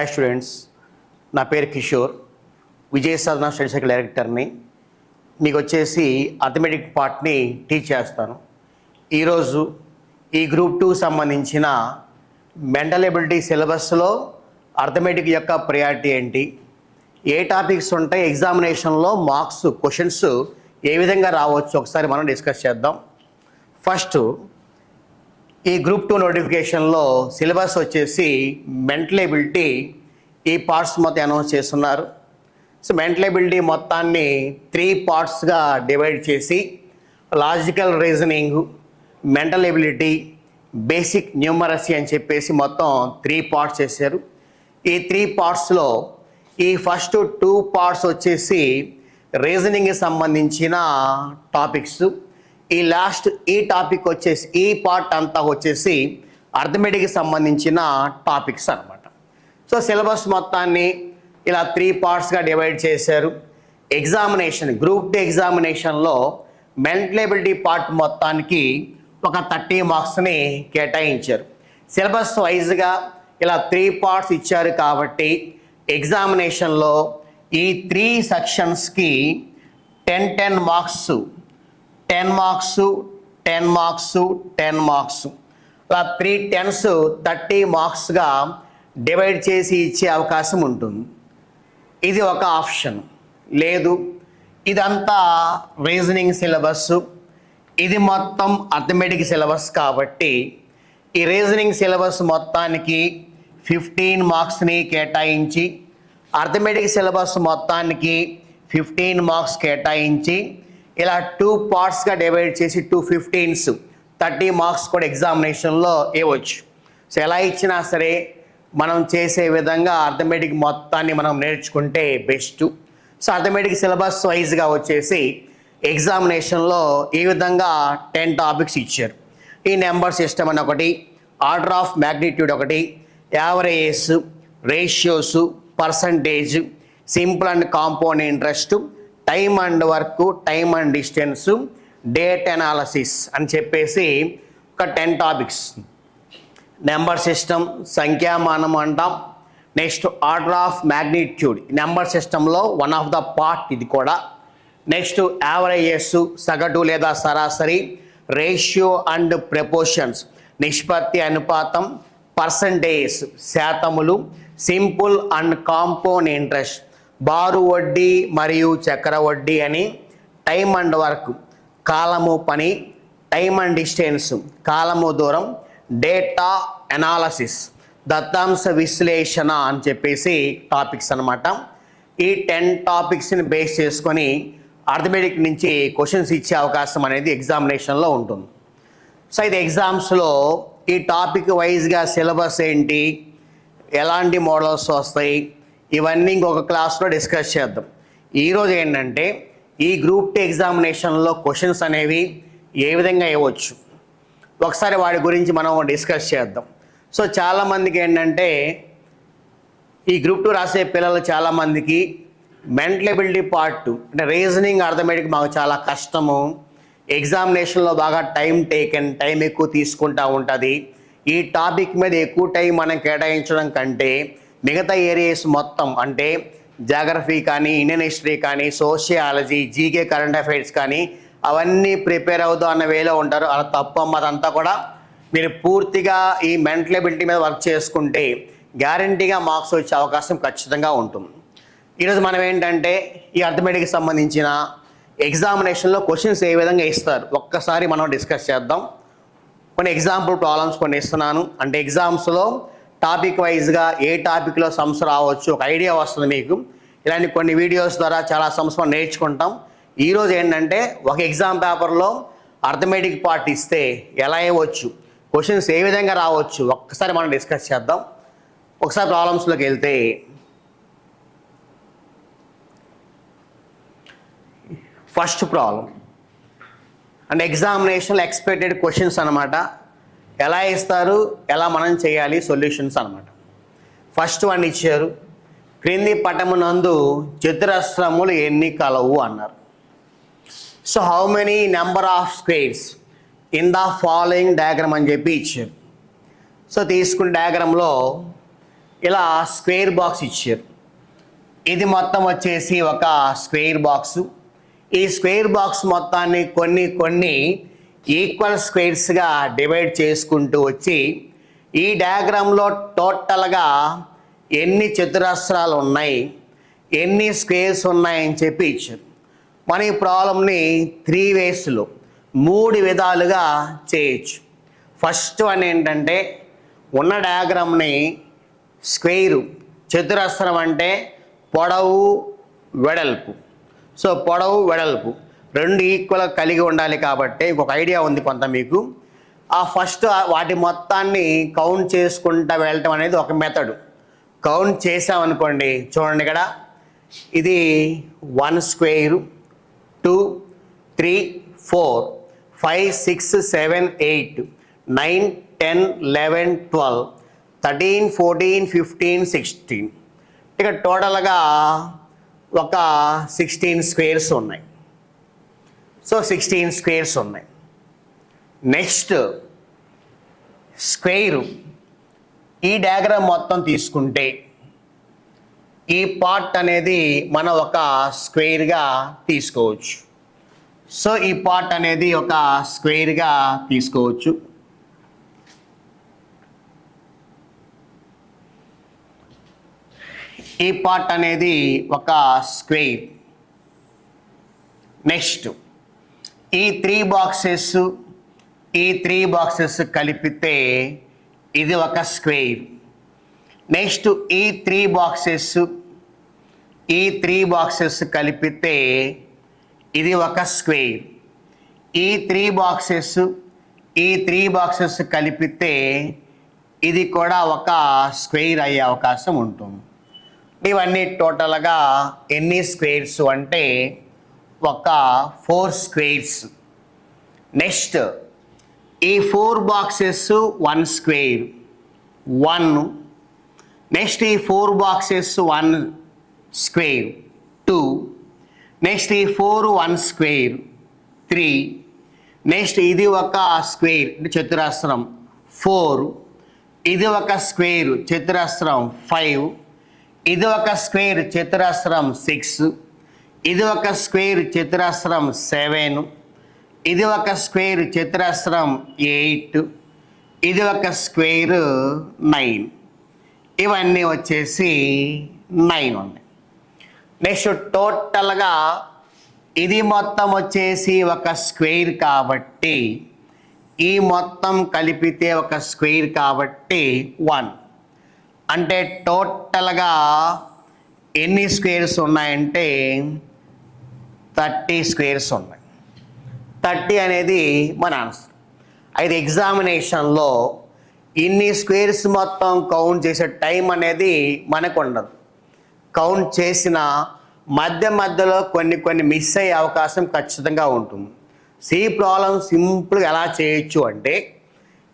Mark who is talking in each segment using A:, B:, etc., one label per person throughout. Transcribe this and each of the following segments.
A: Hi students, నా పేరు కిషోర్, విజయ సాధన study circle డైరెక్టర్ని. మీకు వచ్చేసి అథమెటిక్ పార్ట్ని టీచ్ చేస్తాను. ఈరోజు ఈ గ్రూప్ 2 సంబంధించిన మెంటల్ ఎబిలిటీ సిలబస్లో అర్థమెటిక్ యొక్క ప్రయారిటీ ఏంటి, ఏ టాపిక్స్ ఉంటాయి, ఎగ్జామినేషన్లో మార్క్స్ క్వశ్చన్స్ ఏ విధంగా రావచ్చు ఒకసారి మనం డిస్కస్ చేద్దాం. ఫస్ట్, ఈ గ్రూప్ 2 నోటిఫికేషన్లో సిలబస్ వచ్చేసి మెంటల్ ఎబిలిటీ ఈ పార్ట్స్ మొత్తం అనౌన్స్ చేస్తున్నారు. సో మెంటల్ ఎబిలిటీ మొత్తాన్ని 3 పార్ట్స్గా డివైడ్ చేసి logical reasoning, mental ability, basic numeracy అని చెప్పేసి మొత్తం 3 పార్ట్స్ చేశారు. ఈ 3 పార్ట్స్లో ఈ ఫస్ట్ 2 పార్ట్స్ వచ్చేసి రీజనింగ్కి సంబంధించిన టాపిక్స్. ఈ టాపిక్ వచ్చేసి ఈ పార్ట్ అంతా వచ్చేసి అర్థమెటిక్కి సంబంధించిన టాపిక్స్ అన్నమాట. సో సిలబస్ మొత్తాన్ని ఇలా 3 పార్ట్స్గా డివైడ్ చేశారు. ఎగ్జామినేషన్, గ్రూప్ 2 ఎగ్జామినేషన్లో మెంటల్ ఎబిలిటీ పార్ట్ మొత్తానికి ఒక 30 మార్క్స్ని కేటాయించారు. సిలబస్ వైజ్గా ఇలా 3 పార్ట్స్ ఇచ్చారు కాబట్టి ఎగ్జామినేషన్లో ఈ 3 సెక్షన్స్కి 10 మార్క్స్, 10 మార్క్స్, 10 మార్క్స్, 10 మార్క్స్, అలా 3 10s 30 మార్క్స్గా డివైడ్ చేసి ఇచ్చే అవకాశం ఉంటుంది. ఇది ఒక ఆప్షన్. లేదు, ఇదంతా రీజనింగ్ సిలబస్, ఇది మొత్తం అథమెటిక్ సిలబస్ కాబట్టి ఈ రీజనింగ్ సిలబస్ మొత్తానికి 15 మార్క్స్ని కేటాయించి, అర్థమెటిక్ సిలబస్ మొత్తానికి 15 మార్క్స్ కేటాయించి ఇలా 2 పార్ట్స్గా డివైడ్ చేసి 2 15s 30 మార్క్స్ కూడా ఎగ్జామినేషన్లో ఇవ్వచ్చు. సో ఎలా ఇచ్చినా సరే మనం చేసే విధంగా అర్థమెటిక్ మొత్తాన్ని మనం నేర్చుకుంటే బెస్ట్. సో అర్థమెటిక్ సిలబస్ వైజ్గా వచ్చేసి ఎగ్జామినేషన్లో ఈ విధంగా 10 టాపిక్స్ ఇచ్చారు. ఈ నెంబర్ సిస్టమ్ అని ఒకటి, ఆర్డర్ ఆఫ్ మ్యాగ్నిట్యూడ్ ఒకటి, averages, ratios, percentage, simple and compound interest, time and work, time and distance, date analysis అని చెప్పేసి ఒక 10 టాపిక్స్. నెంబర్ సిస్టమ్, సంఖ్యామానం అంటాం. Next order of magnitude, number సిస్టంలో వన్ ఆఫ్ ద పార్ట్ ఇది కూడా. నెక్స్ట్ యావరేజెస్, సగటు లేదా సరాసరి, రేషియో అండ్ ప్రపోర్షన్స్, నిష్పత్తి అనుపాతం, పర్సంటేజ్ శాతములు, సింపుల్ అండ్ కాంపౌండ్ ఇంట్రెస్ట్, బారు వడ్డీ మరియు చక్ర వడ్డీ అని, టైమ్ అండ్ వర్క్ కాలము పని, టైమ్ అండ్ డిస్టెన్స్ కాలము దూరం, డేటా అనాలసిస్ దత్తాంశ విశ్లేషణ అని చెప్పేసి టాపిక్స్ అన్నమాట. ఈ 10 టాపిక్స్ని బేస్ చేసుకొని అర్థమెటిక్ నుంచి క్వశ్చన్స్ ఇచ్చే అవకాశం అనేది ఎగ్జామినేషన్లో ఉంటుంది. సో ఇది ఎగ్జామ్స్లో ఈ టాపిక్ వైజ్గా సిలబస్ ఏంటి, ఎలాంటి మోడల్స్ వస్తాయి, ఇవన్నీ ఇంకొక క్లాస్లో డిస్కస్ చేద్దాం. ఈరోజు ఏంటంటే ఈ గ్రూప్ 2 ఎగ్జామినేషన్లో క్వశ్చన్స్ అనేవి ఏ విధంగా ఇవ్వచ్చు ఒకసారి వాటి గురించి మనం డిస్కస్ చేద్దాం. సో చాలామందికి ఏంటంటే ఈ గ్రూప్ 2 రాసే పిల్లలు చాలామందికి మెంటల్ ఎబిలిటీ పార్ట్ అంటే రీజనింగ్ అర్థమెటిక్ మాకు చాలా కష్టము, ఎగ్జామినేషన్లో బాగా టైం ఎక్కువ తీసుకుంటూ ఉంటుంది, ఈ టాపిక్ మీద ఎక్కువ టైం మనం కేటాయించడం కంటే మిగతా ఏరియాస్ మొత్తం అంటే జాగ్రఫీ కానీ, ఇండియన్ హిస్టరీ కానీ, సోషియాలజీ, జీకే, కరెంట్ అఫైర్స్ కానీ అవన్నీ ప్రిపేర్ అవుతాం అన్న వేలో ఉంటారు. అలా తప్ప అదంతా కూడా మీరు పూర్తిగా ఈ మెంటల్ ఎబిలిటీ మీద వర్క్ చేసుకుంటే గ్యారంటీగా మార్క్స్ వచ్చే అవకాశం ఖచ్చితంగా ఉంటుంది. ఈరోజు మనం ఏంటంటే ఈ అర్థమెటిక్కి సంబంధించిన ఎగ్జామినేషన్లో క్వశ్చన్స్ ఏ విధంగా ఇస్తారు ఒక్కసారి మనం డిస్కస్ చేద్దాం. కొన్ని ఎగ్జాంపుల్ ప్రాబ్లమ్స్ కొన్ని ఇస్తున్నాను. అంటే ఎగ్జామ్స్లో టాపిక్ వైజ్గా ఏ టాపిక్లో సమ్స్ రావచ్చు ఒక ఐడియా వస్తుంది మీకు. ఇలాంటి కొన్ని వీడియోస్ ద్వారా చాలా సమ్స్ మనం నేర్చుకుంటాం. ఈరోజు ఏంటంటే ఒక ఎగ్జామ్ పేపర్లో అర్థమెటిక్ పార్ట్ ఇస్తే ఎలా ఇవ్వచ్చు, క్వశ్చన్స్ ఏ విధంగా రావచ్చు ఒక్కసారి మనం డిస్కస్ చేద్దాం. ఒకసారి ప్రాబ్లమ్స్లోకి వెళ్తే ఫస్ట్ ప్రాబ్లం అంటే ఎగ్జామినేషన్లో ఎక్స్పెక్టెడ్ క్వశ్చన్స్ అనమాట. ఎలా ఇస్తారు, ఎలా మనం చేయాలి, సొల్యూషన్స్ అనమాట. ఫస్ట్ వన్ ఇచ్చారు, క్రింది పటమునందు చతురస్రములు ఎన్ని కలవు అన్నారు. So how many number of squares in the following diagram అని చెప్పి ఇచ్చారు. సో తీసుకున్న డయాగ్రామ్లో ఇలా స్క్వేర్ బాక్స్ ఇచ్చారు. ఇది మొత్తం వచ్చేసి ఒక స్క్వేర్ బాక్సు. ఈ స్క్వేర్ బాక్స్ మొత్తాన్ని కొన్ని ఈక్వల్ స్క్వేర్స్గా డివైడ్ చేసుకుంటూ వచ్చి ఈ డయాగ్రామ్లో టోటల్గా ఎన్ని చతురస్రాలు ఉన్నాయి, ఎన్ని స్క్వేర్స్ ఉన్నాయని చెప్పి ఇచ్చారు. మన ఈ ప్రాబ్లంని 3 వేస్లో 3 విధాలుగా చేయొచ్చు. ఫస్ట్ వన్ ఏంటంటే ఉన్న డయాగ్రామ్ని స్క్వేరు, చతురస్రం అంటే పొడవు వెడల్పు. సో పొడవు వెడల్పు 2 ఈక్వల్ కలిగి ఉండాలి కాబట్టి ఒక ఐడియా ఉంది కొంత మీకు. ఆ ఫస్ట్ వాటి మొత్తాన్ని కౌంట్ చేసుకుంటూ వెళ్ళటం అనేది ఒక మెథడ్. కౌంట్ చేసామనుకోండి, చూడండి ఇక్కడ ఇది 1 స్క్వేరు, 2, 3, 4, 5, 6, 7, 8, 9, 10, 11, 12, 13, 14, 15, 16. ఇక టోటల్గా ఒక 16 స్క్వేర్స్ ఉన్నాయి. సో 16 స్క్వేర్స్ ఉన్నాయి. నెక్స్ట్ స్క్వేరు, ఈ డయాగ్రామ్ మొత్తం తీసుకుంటే ఈ పార్ట్ అనేది మనం ఒక స్క్వేర్గా తీసుకోవచ్చు. సో ఈ పార్ట్ అనేది ఒక స్క్వేర్గా తీసుకోవచ్చు. ఈ పార్ట్ అనేది ఒక స్క్వేర్. నెక్స్ట్ ఈ 3 బాక్సెస్ కలిపితే ఇది ఒక స్క్వేర్. నెక్స్ట్ ఈ 3 బాక్సెస్ కలిపితే ఇది ఒక స్క్వేర్. ఈ 3 బాక్సెస్ కలిపితే ఇది కూడా ఒక స్క్వేర్ అయ్యే అవకాశం ఉంటుంది. ఇవన్నీ టోటల్గా ఎన్ని స్క్వేర్స్ అంటే ఒక 4 స్క్వేర్స్. నెక్స్ట్ ఈ 4 బాక్సెస్ 1 స్క్వేర్ 1. నెక్స్ట్ ఈ 4 బాక్సెస్ 1 స్క్వేర్ 2. నెక్స్ట్ ఈ 4 1 స్క్వేర్ 3. నెక్స్ట్ ఇది ఒక స్క్వేర్ అంటే చతురస్రం 4. ఇది ఒక స్క్వేర్ చతురస్రం 5. ఇది ఒక స్క్వేర్ చతురస్రం 6. ఇది ఒక స్క్వేర్ చతురస్రం 7. ఇది ఒక స్క్వేర్ చతురస్రం 8. ఇది ఒక స్క్వేర్ 9. ఇవన్నీ వచ్చేసి 9 ఉన్నాయి. నెక్స్ట్ టోటల్గా ఇది మొత్తం వచ్చేసి ఒక స్క్వేర్ కాబట్టి ఈ మొత్తం కలిపితే ఒక స్క్వేర్ కాబట్టి 1. అంటే టోటల్గా ఎన్ని స్క్వేర్స్ ఉన్నాయంటే 30 స్క్వేర్స్ ఉన్నాయి. 30 అనేది మన ఆన్సర్. అయితే ఎగ్జామినేషన్లో ఇన్ని స్క్వేర్స్ మొత్తం కౌంట్ చేసే టైం అనేది మనకు ఉండదు. కౌంట్ చేసిన మధ్యలో కొన్ని మిస్ అయ్యే అవకాశం ఖచ్చితంగా ఉంటుంది. సి ప్రాబ్లం సింపుల్గా ఎలా చేయొచ్చు అంటే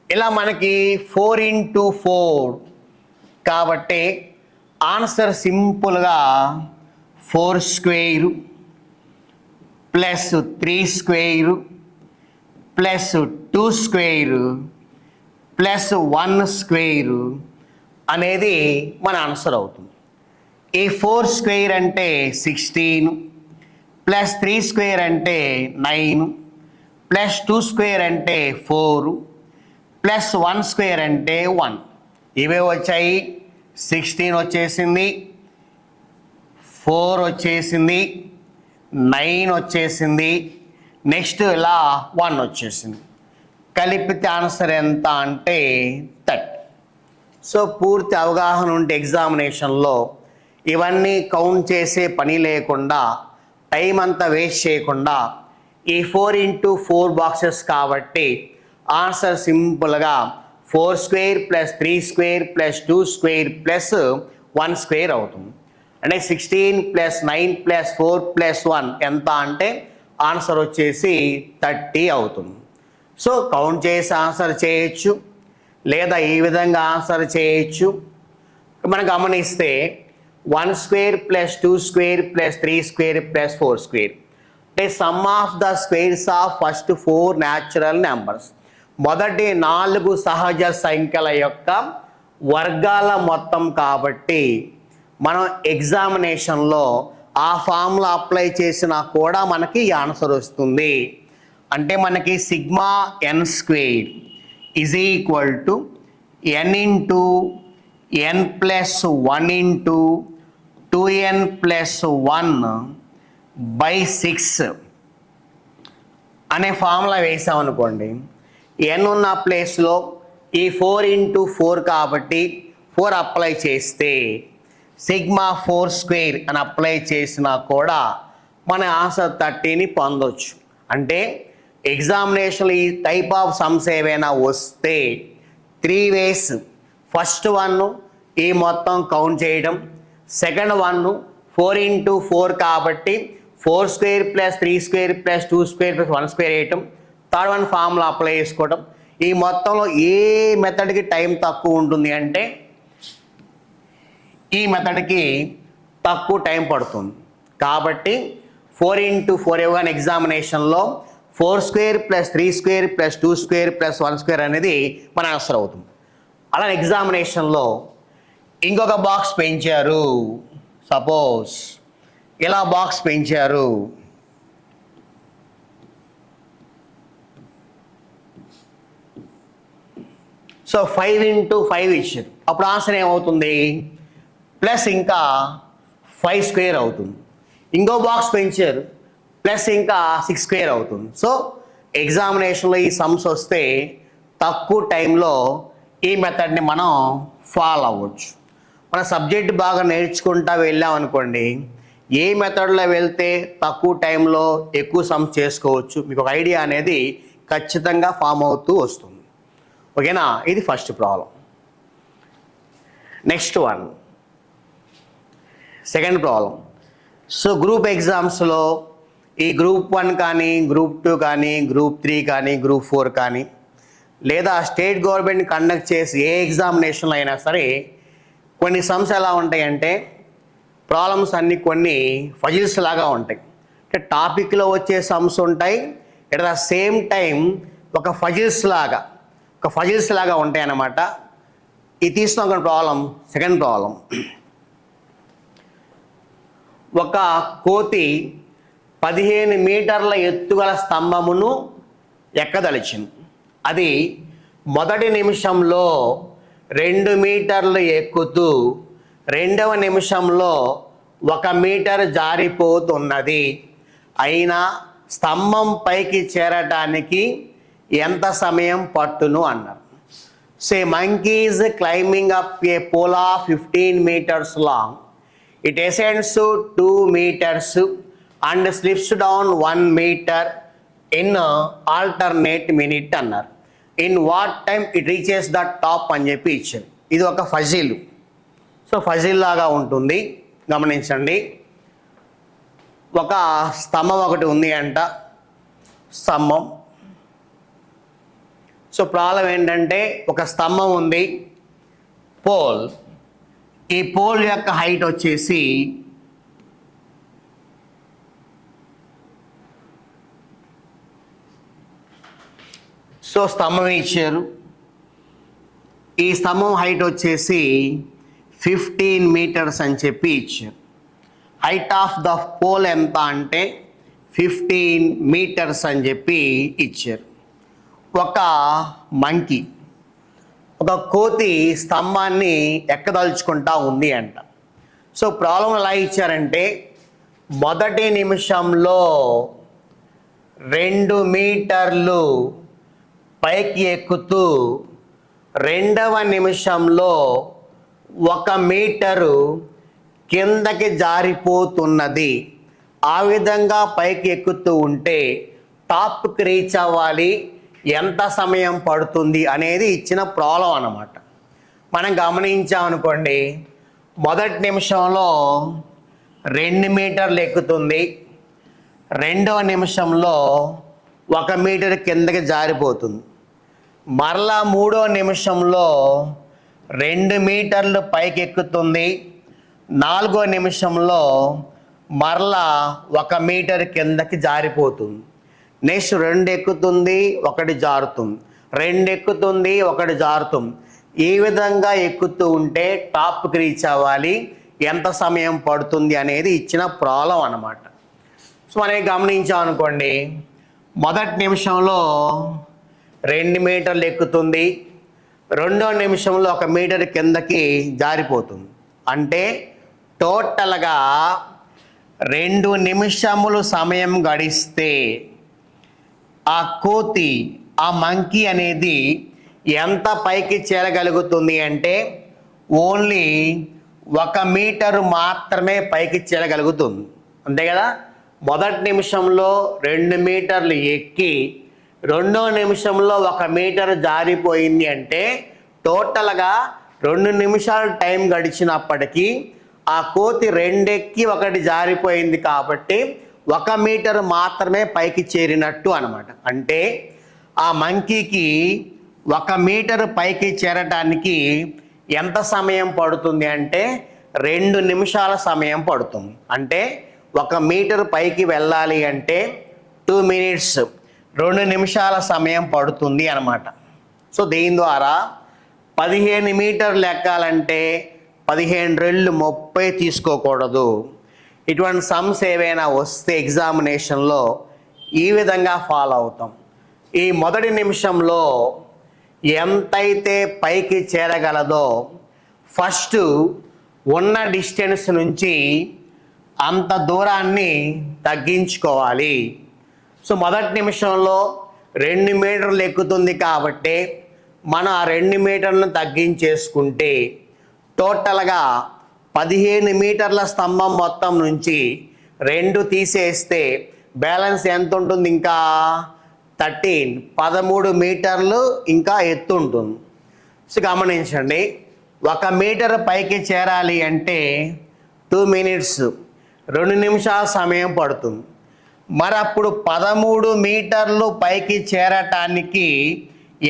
A: ఇలా మనకి 4 into 4 కాబట్టి ఆన్సర్ సింపుల్గా 4 square plus 3 square plus 2 square plus 1 square అనేది మన ఆన్సర్ అవుతుంది. ఈ 4 స్క్వేర్ అంటే 16 ప్లస్ 3 స్క్వేర్ అంటే 9 ప్లస్ 2 స్క్వేర్ అంటే 4 ప్లస్ 1 స్క్వేర్ అంటే 1. ఇవే వచ్చాయి. 16 వచ్చేసింది, 4 వచ్చేసింది, 9 వచ్చేసింది, నెక్స్ట్ ఇలా 1 వచ్చేసింది. కలిపితే ఆన్సర్ ఎంత అంటే 30. సో పూర్తి అవగాహన ఉంటే ఎగ్జామినేషన్లో ఇవన్నీ కౌంట్ చేసే పని లేకుండా టైం అంతా వేస్ట్ చేయకుండా ఈ 4 into 4 బాక్సెస్ కాబట్టి ఆన్సర్ సింపుల్గా 4 square plus 3 square plus 2 square plus 1 square అవుతుంది. అంటే 16 ప్లస్ 9 ప్లస్ 4 ప్లస్ 1 ఎంత అంటే ఆన్సర్ వచ్చేసి 30 అవుతుంది. సో కౌంట్ చేసి ఆన్సర్ చేయొచ్చు లేదా ఈ విధంగా ఆన్సర్ చేయొచ్చు. మనం గమనిస్తే 1 square plus 2 square plus 3 square plus 4 square అంటే sum of the squares of first 4 natural numbers. మొదటి 4 సహజ సంఖ్యల యొక్క వర్గాల మొత్తం కాబట్టి మనం ఎగ్జామినేషన్లో ఆ ఫార్ములా అప్లై చేసినా కూడా మనకి ఈ ఆన్సర్ వస్తుంది. అంటే మనకి sigma n square is equal to n into n plus 1 into 2n plus 1/6 అనే ఫార్ములా వేసామనుకోండి. ఎన్ ఉన్న ప్లేస్లో ఈ 4 ఇంటూ 4 కాబట్టి 4 అప్లై చేస్తే సిగ్మా 4 స్క్వేర్ అని అప్లై చేసినా కూడా మన ఆన్సర్ 30ని పొందొచ్చు. అంటే ఎగ్జామినేషన్లో ఈ టైప్ ఆఫ్ సమ్స్ ఏవైనా వస్తే 3 వేస్. ఫస్ట్ వన్ ఈ మొత్తం కౌంట్ చేయడం, సెకండ్ వన్ 4 ఇంటూ 4 కాబట్టి 4 square plus 3 square plus 2 square plus 1 square వేయటం, థర్డ్ వన్ ఫార్ములా అప్లై చేసుకోవడం. ఈ మొత్తంలో ఏ మెథడ్కి టైం తక్కువ ఉంటుంది అంటే ఈ మెథడ్కి తక్కువ టైం పడుతుంది. కాబట్టి 4 ఇంటూ 4 ఇవ్వగానే ఎగ్జామినేషన్లో 4 square plus 3 square plus 2 square plus 1 square అనేది మన ఆన్సర్ అవుతుంది. అలా ఎగ్జామినేషన్లో ఇంకొక బాక్స్ పెంచారు. సపోజ్ ఇలా బాక్స్ పెంచారు. సో 5 ఇంటూ 5 ఇచ్చారు. అప్పుడు ఆన్సర్ ఏమవుతుంది? ప్లస్ ఇంకా 5 స్క్వేర్ అవుతుంది. ఇంకో బాక్స్ పెంచారు, ప్లస్ ఇంకా 6 స్క్వేర్ అవుతుంది. సో ఎగ్జామినేషన్లో ఈ సమ్స్ వస్తే తక్కువ టైంలో ఈ మెథడ్ని మనం ఫాలో అవ్వచ్చు. మన సబ్జెక్ట్ బాగా నేర్చుకుంటా వెళ్ళాం అనుకోండి, ఏ మెథడ్లో వెళ్తే తక్కువ టైంలో ఎక్కువ సమ్స్ చేసుకోవచ్చు మీకు ఒక ఐడియా అనేది ఖచ్చితంగా ఫామ్ అవుతూ వస్తుంది. ఓకేనా? ఇది first problem. Next one, second problem. So group ఎగ్జామ్స్లో ఈ గ్రూప్ 1 కానీ, గ్రూప్ 2 కానీ, గ్రూప్ 3 కానీ, గ్రూప్ 4 కానీ, లేదా స్టేట్ గవర్నమెంట్ కండక్ట్ చేసి ఏ ఎగ్జామినేషన్లో అయినా సరే కొన్ని సమ్స్ ఎలా ఉంటాయంటే ప్రాబ్లమ్స్ అన్నీ కొన్ని ఫజిల్స్ లాగా ఉంటాయి. అంటే టాపిక్లో వచ్చే సమ్స్ ఉంటాయి, ఎట్ ద సేమ్ టైం ఒక ఫజిల్స్ లాగా ఉంటాయి అన్నమాట. ఇది తీసుకున్న ప్రాబ్లం, సెకండ్ ప్రాబ్లం. ఒక కోతి 15 మీటర్ల ఎత్తుగల స్తంభమును ఎక్కదలిచింది. అది మొదటి నిమిషంలో 2 మీటర్లు ఎక్కుతూ రెండవ నిమిషంలో 1 మీటర్ జారిపోతున్నది. అయినా స్తంభం పైకి చేరటానికి ఎంత సమయం పట్టును అన్నారు. Say monkey is climbing up a pole of 15 meters long. It ascends to 2 meters and slips down 1 meter in alternate minute అన్నారు. In what time it reaches the top అని చెప్పి ఇచ్చారు. ఇది ఒక ఫజిల్. సో ఫజిల్ లాగా ఉంటుంది, గమనించండి. ఒక స్తంభం ఒకటి ఉంది అంట, స్తంభం. సో ప్రాబ్లం ఏంటంటే ఒక స్తంభం ఉంది, పోల్. ఈ పోల్ యొక్క హైట్ వచ్చేసి సో స్తంభం ఇచ్చారు. ఈ స్తంభం హైట్ వచ్చేసి 15 meters అని చెప్పి ఇచ్చారు. హైట్ ఆఫ్ ద పోల్ ఎంత అంటే 15 meters అని చెప్పి ఇచ్చారు. ఒక మంకీ, ఒక కోతి స్తంభాన్ని ఎక్కదలుచుకుంటా ఉంది అంట. సో ప్రాబ్లం ఎలా ఇచ్చారంటే మొదటి నిమిషంలో 2 మీటర్లు పైకి ఎక్కుతూ రెండవ నిమిషంలో 1 మీటరు కిందకి జారిపోతున్నది. ఆ విధంగా పైకి ఎక్కుతూ ఉంటే టాప్కి రీచ్ అవ్వాలి, ఎంత సమయం పడుతుంది అనేది ఇచ్చిన ప్రాబ్లం అన్నమాట. మనం గమనించామనుకోండి, మొదటి నిమిషంలో 2 మీటర్లు ఎక్కుతుంది, రెండవ నిమిషంలో 1 మీటర్ కిందకి జారిపోతుంది. మరలా మూడో నిమిషంలో 2 మీటర్లు పైకి ఎక్కుతుంది, నాలుగో నిమిషంలో మరలా 1 మీటర్ కిందకి జారిపోతుంది. నెక్స్ట్ 2 ఎక్కుతుంది, 1 జారుతుంది, 2 ఎక్కుతుంది, 1 జారుతుంది. ఏ విధంగా ఎక్కుతూ ఉంటే టాప్కి రీచ్ అవ్వాలి, ఎంత సమయం పడుతుంది అనేది ఇచ్చిన ప్రాబ్లం అన్నమాట. సో మనం గమనించాం అనుకోండి, మొదటి నిమిషంలో 2 మీటర్లు ఎక్కుతుంది, రెండో నిమిషంలో 1 మీటర్ కిందకి జారిపోతుంది. అంటే టోటల్గా 2 నిమిషములు సమయం గడిస్తే ఆ కోతి, ఆ మంకీ అనేది ఎంత పైకి చేరగలుగుతుంది అంటే ఓన్లీ 1 మీటరు మాత్రమే పైకి చేరగలుగుతుంది. అంతే కదా. మొదటి నిమిషంలో 2 మీటర్లు ఎక్కి రెండో నిమిషంలో 1 మీటర్ జారిపోయింది అంటే టోటల్గా 2 నిమిషాలు టైం గడిచినప్పటికీ ఆ కోతి 2 ఎక్కి 1 జారిపోయింది కాబట్టి 1 మీటర్ మాత్రమే పైకి చేరినట్టు అనమాట. అంటే ఆ మంకీకి 1 మీటర్ పైకి చేరటానికి ఎంత సమయం పడుతుంది అంటే 2 నిమిషాల సమయం పడుతుంది. అంటే 1 మీటర్ పైకి వెళ్ళాలి అంటే 2 మినిట్స్, 2 నిమిషాల సమయం పడుతుంది అన్నమాట. సో దీని ద్వారా 15 మీటర్లు ఎక్కాలంటే 15 రెళ్ళు 30 తీసుకోకూడదు. ఇటువంటి సమ్స్ ఏవైనా వస్తే ఎగ్జామినేషన్లో ఈ విధంగా ఫాలో అవుతాం. ఈ మొదటి నిమిషంలో ఎంతైతే పైకి చేరగలదో ఫస్ట్ ఉన్న డిస్టెన్స్ నుంచి అంత దూరాన్ని తగ్గించుకోవాలి. సో మొదటి నిమిషంలో 2 మీటర్లు ఎక్కుతుంది కాబట్టి మనం ఆ 2 మీటర్లను తగ్గించేసుకుంటే టోటల్గా 15 మీటర్ల స్తంభం మొత్తం నుంచి 2 తీసేస్తే బ్యాలెన్స్ ఎంత ఉంటుంది? ఇంకా 13 మీటర్లు ఇంకా ఎత్తు ఉంటుంది. సో గమనించండి, 1 మీటర్ పైకి చేరాలి అంటే 2 మినిట్స్, 2 నిమిషాల సమయం పడుతుంది. మరి అప్పుడు 13 మీటర్లు పైకి చేరటానికి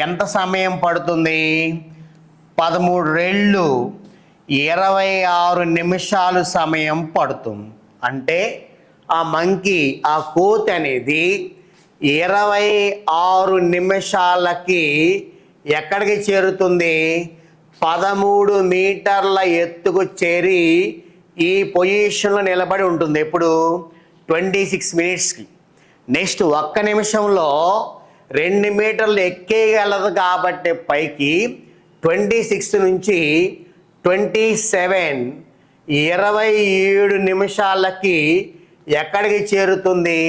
A: ఎంత సమయం పడుతుంది? 13 రెళ్ళు 26 నిమిషాలు సమయం పడుతుంది. అంటే ఆ మంకీ, ఆ కోతి అనేది 26 నిమిషాలకి ఎక్కడికి చేరుతుంది? 13 మీటర్ల ఎత్తుకు చేరి ఈ పొజిషన్లో నిలబడి ఉంటుంది. ఎప్పుడు? 26 మినిట్స్కి. నెక్స్ట్ 1 నిమిషంలో 2 మీటర్లు ఎక్కేయగలదు కాబట్టి పైకి 26 నుంచి 27 27 నిమిషాలకి ఎక్కడికి చేరుతుంది?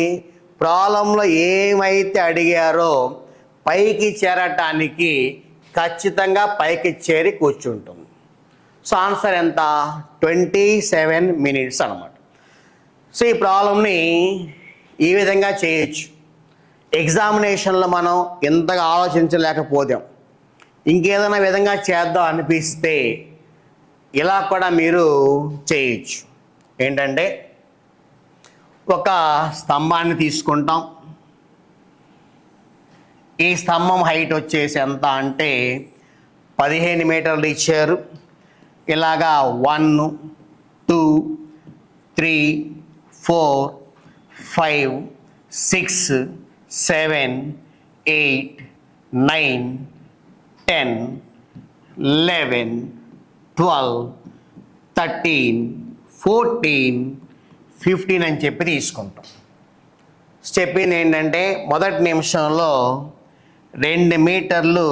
A: ప్రాబ్లంలో ఏమైతే అడిగారో పైకి చేరటానికి ఖచ్చితంగా పైకి చేరి కూర్చుంటుంది. సో ఆన్సర్ ఎంత? 27 మినిట్స్ అన్నమాట. సో ఈ ప్రాబ్లంని ఈ విధంగా చేయొచ్చు. ఎగ్జామినేషన్లో మనం ఎంతగా ఆలోచించలేకపోదాం, ఇంకేదైనా విధంగా చేద్దాం అనిపిస్తే ఇలా కూడా మీరు చేయొచ్చు. ఏంటంటే ఒక స్తంభాన్ని తీసుకుంటాం. ఈ స్తంభం హైట్ వచ్చేసి ఎంత అంటే 15 మీటర్లు ఇచ్చారు. ఇలాగా 1 2 3 4 5 6 7 8 9 10 11 12 13 14 15 అని చెప్పి తీసుకుంటాం. చెప్పింది ఏంటంటే మొదటి నిమిషంలో 2 మీటర్లు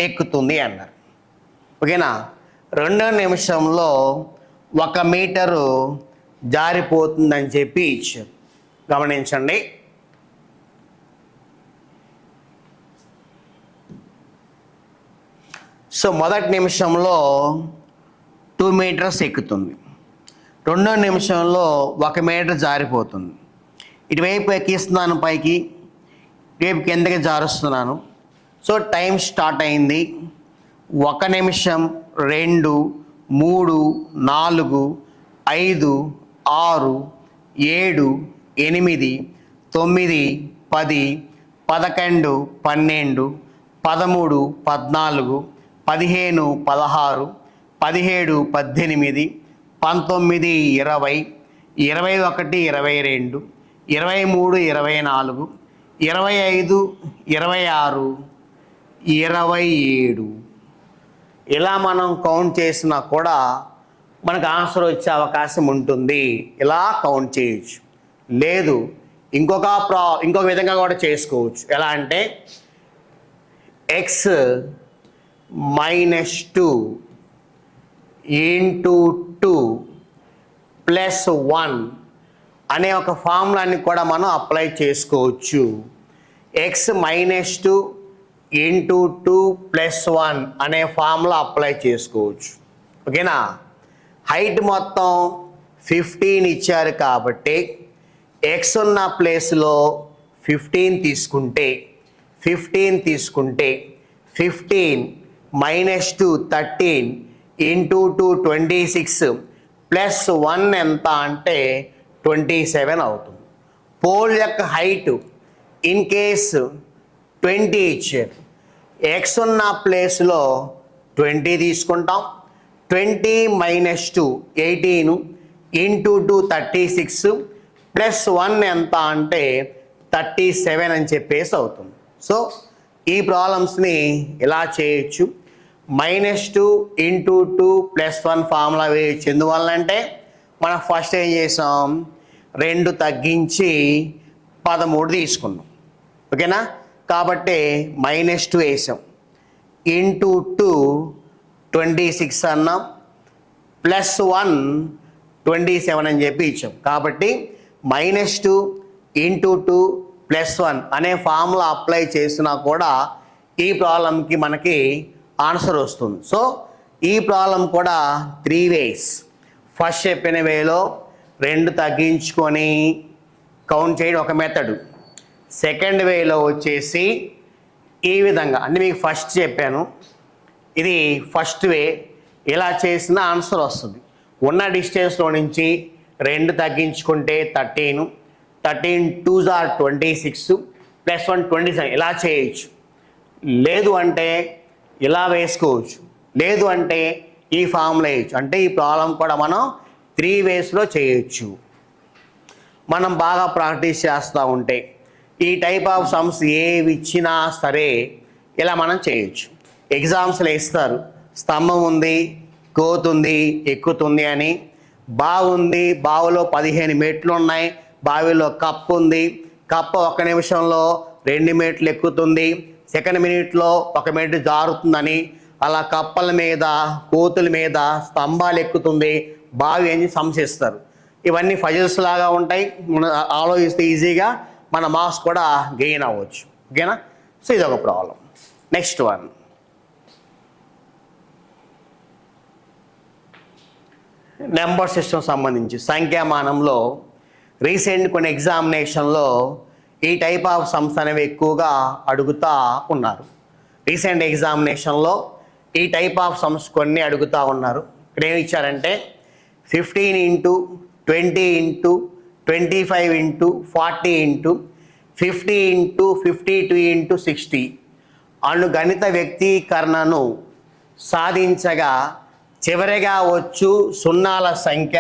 A: ఎక్కుతుంది అన్నారు. ఓకేనా. రెండో నిమిషంలో 1 మీటరు జారిపోతుందని చెప్పి ఇచ్చారు. గమనించండి. సో మొదటి నిమిషంలో 2 మీటర్స్ ఎక్కుతుంది, రెండో నిమిషంలో 1 మీటర్ జారిపోతుంది. ఇటువైపు ఎక్కిస్తున్నాను పైకి, రేపు కిందకి జారుస్తున్నాను. సో టైం స్టార్ట్ అయింది. 1 నిమిషం, 2, 3, 4, 5, 6, 7, 8, 9, 10, 11, 12, 13, 14, 15, 16, 17, 18, 19, 20, 21, 22, 23, 24, 25, 26, 27, ఇలా మనం కౌంట్ చేసినా కూడా మనకు ఆన్సర్ వచ్చే అవకాశం ఉంటుంది. ఇలా కౌంట్ చేయొచ్చు. లేదు ఇంకొక విధంగా కూడా చేసుకోవచ్చు. ఎలా అంటే x - 2 × 2 + 1 అనే ఒక ఫార్ములాని కూడా మనం అప్లై చేసుకోవచ్చు. x - 2 × 2 + 1 అనే ఫార్ములా అప్లై చేసుకోవచ్చు. ఓకేనా? హైట్ మొత్తం 15 ఇచ్చారు కాబట్టి x ఉన్న ప్లేస్లో 15 తీసుకుంటే 15 - 2 13 × 2 26 + 1 ఎంత అంటే 27 అవుతుంది. పోల్ యొక్క హైట్ ఇన్ కేస్ 20 ఇచ్చారు. x ఉన్న ప్లేస్లో 20 తీసుకుంటాం. 20 - 2 18 × 2 36 + 1 ఎంత అంటే 37 అని చెప్పేసి అవుతుంది. సో ఈ ప్రాబ్లమ్స్ని ఇలా చేయొచ్చు. -2 × 2 + 1 ఫార్ములా వేయచ్చు. ఎందువల్లంటే మనం ఫస్ట్ ఏం చేసాం, 2 తగ్గించి 13 తీసుకున్నాం. ఓకేనా? కాబట్టి -2 వేసాం. × 2 26 అన్నాం, +1 27 అని చెప్పి ఇచ్చాం. కాబట్టి -2 × 2 + 1 అనే ఫార్ములా అప్లై చేసినా కూడా ఈ ప్రాబ్లంకి మనకి ఆన్సర్ వస్తుంది. సో ఈ ప్రాబ్లం కూడా 3 వేస్. ఫస్ట్ చెప్పిన వేలో 2 తగ్గించుకొని కౌంట్ చేయడం ఒక మెథడు. సెకండ్ వేలో వచ్చేసి ఈ విధంగా అంటే మీకు ఫస్ట్ చెప్పాను, ఇది ఫస్ట్ వే. ఇలా చేసిన ఆన్సర్ వస్తుంది. ఉన్న డిస్టెన్స్లో నుంచి 2 తగ్గించుకుంటే 13 13 2s are 26 + 1 27 ఇలా చేయొచ్చు. లేదు అంటే ఇలా వేసుకోవచ్చు. లేదు అంటే ఈ ఫార్ములా వేయచ్చు. అంటే ఈ ప్రాబ్లం కూడా మనం 3 వేస్లో చేయొచ్చు. మనం బాగా ప్రాక్టీస్ చేస్తూ ఉంటే ఈ టైప్ ఆఫ్ సమ్స్ ఏవి ఇచ్చినా సరే ఇలా మనం చేయొచ్చు. ఎగ్జామ్స్లో ఇస్తారు, స్తంభం ఉంది, కోతుంది, ఎక్కుతుంది అని. బావుంది, బావిలో 15 మెట్లు ఉన్నాయి, బావిలో కప్పు ఉంది, కప్ప 1 నిమిషంలో 2 మెట్లు ఎక్కుతుంది, సెకండ్ మినిట్లో 1 మెట్టు జారుతుందని అలా కప్పల మీద, కోతుల మీద, స్తంభాలు ఎక్కుతుంది, బావి అని సంశయిస్తారు. ఇవన్నీ ఫజిల్స్ లాగా ఉంటాయి. మనం ఆలోచిస్తే ఈజీగా మన మార్క్స్ కూడా గెయిన్ అవ్వచ్చు. ఓకేనా? సో ఇది ఒక problem. Next one, number system సంబంధించి సంఖ్యామానంలో రీసెంట్ కొన్ని ఎగ్జామినేషన్లో ఈ టైప్ ఆఫ్ సమ్స్ అనేవి ఎక్కువగా అడుగుతూ ఉన్నారు. రీసెంట్ ఎగ్జామినేషన్లో ఈ టైప్ ఆఫ్ సమ్స్ కొన్ని అడుగుతూ ఉన్నారు. ఇక్కడ ఏమి ఇచ్చారంటే 15 × 20 × 25 × 40 × 50 × 52 × 60 అను గణిత వ్యక్తీకరణను సాధించగా చివరిగా వచ్చు సున్నాల సంఖ్య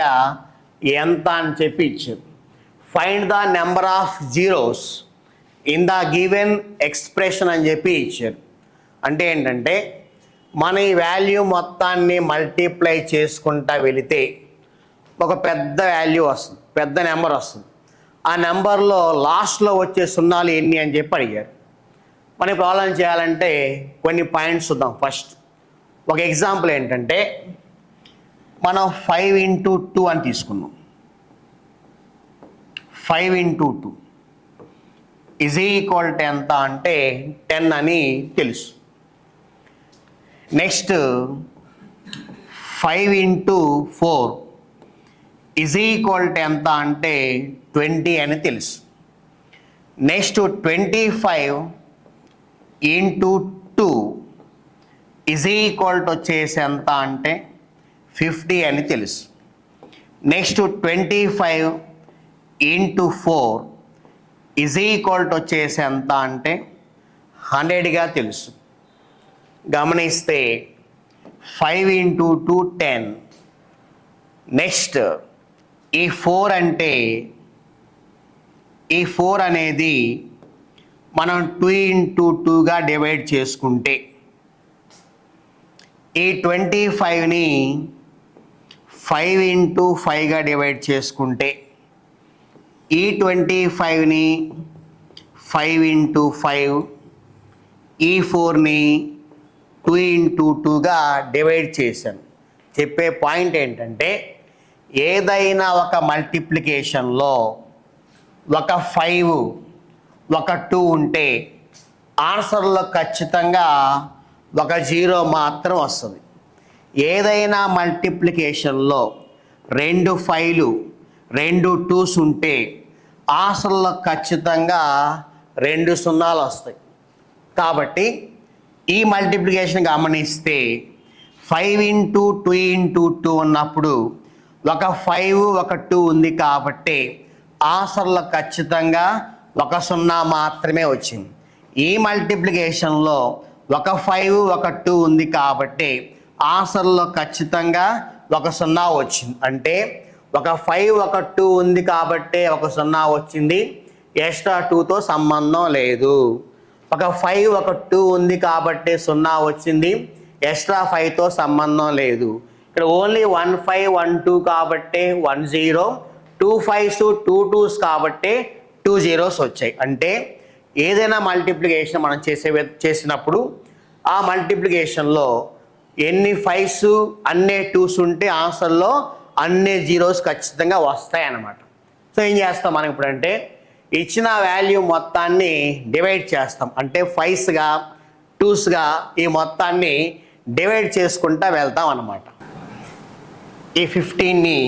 A: ఎంత అని చెప్పి ఇచ్చారు. Find the number of zeros in the given expression అని చెప్పి ఇచ్చారు. అంటే ఏంటంటే మన ఈ వాల్యూ మొత్తాన్ని మల్టిప్లై చేసుకుంటా వెళితే ఒక పెద్ద వాల్యూ వస్తుంది, పెద్ద నెంబర్ వస్తుంది. ఆ నెంబర్లో లాస్ట్లో వచ్చే సున్నాలు ఎన్ని అని చెప్పి అడిగారు. మనం ప్రాబ్లం చేయాలంటే కొన్ని పాయింట్స్ చూద్దాం. ఫస్ట్ ఒక ఎగ్జాంపుల్ ఏంటంటే మనం 5 × 2 అని తీసుకున్నాం. 5 × 2 = ఎంత అంటే 10 అని తెలుసు. నెక్స్ట్ 5 × 4 = ఎంత అంటే 20 అని తెలుసు. నెక్స్ట్ 25 × 2 వచ్చేసి ఎంత అంటే 50 అని తెలుసు. నెక్స్ట్ 25 × 4 వచ్చేసి ఎంత అంటే 100గా తెలుసు. గమనిస్తే 5 × 2 10. నెక్స్ట్ ఈ 4 అంటే ఈ 4 అనేది మనం 2 × 2గా డివైడ్ చేసుకుంటే ఈ 25ని 5 ఇంటూ 5గా డివైడ్ చేసుకుంటే ఈ 25ని 5 ఇంటూ 5, ఈ 4ని 2 ఇంటూ 2గా డివైడ్ చేశాను. చెప్పే పాయింట్ ఏంటంటే ఏదైనా ఒక మల్టిప్లికేషన్లో ఒక 5 ఒక 2 ఉంటే ఆన్సర్లో ఖచ్చితంగా ఒక 0 మాత్రం వస్తుంది. ఏదైనా మల్టిప్లికేషన్లో 2 5లు 2 2s ఉంటే ఆన్సర్లో ఖచ్చితంగా 2 0లు వస్తాయి. కాబట్టి ఈ మల్టిప్లికేషన్ గమనిస్తే 5 ఇంటూ 2 ఇంటూ 2 ఉన్నప్పుడు ఒక 5 ఒక 2 ఉంది కాబట్టి ఆన్సర్లో ఖచ్చితంగా ఒక 0 మాత్రమే వచ్చింది. ఈ మల్టిప్లికేషన్లో ఒక 5 ఒక 2 ఉంది కాబట్టి ఆన్సర్లో ఖచ్చితంగా ఒక 0 వచ్చింది. అంటే ఒక 5 ఒక 2 ఉంది కాబట్టి ఒక 0 వచ్చింది, ఎక్స్ట్రా 2తో సంబంధం లేదు. ఒక 5 ఒక 2 ఉంది కాబట్టి 0 వచ్చింది, ఎక్స్ట్రా 5తో సంబంధం లేదు. ఇక్కడ ఓన్లీ 1 5 1 2 కాబట్టి 1 0, 2 5s 2 2s కాబట్టి 2 zeros వచ్చాయి. అంటే ఏదైనా మల్టిప్లికేషన్ మనం చేసినప్పుడు ఆ మల్టిప్లికేషన్లో ఎన్ని 5s అన్ని 2s ఉంటే ఆన్సర్లో అన్ని 0s ఖచ్చితంగా వస్తాయి అన్నమాట. సో ఏం చేస్తాం మనం ఇప్పుడంటే ఇచ్చిన వాల్యూ మొత్తాన్ని డివైడ్ చేస్తాం. అంటే 5sగా 2sగా ఈ మొత్తాన్ని డివైడ్ చేసుకుంటూ వెళ్తాం అన్నమాట. ఈ 15ని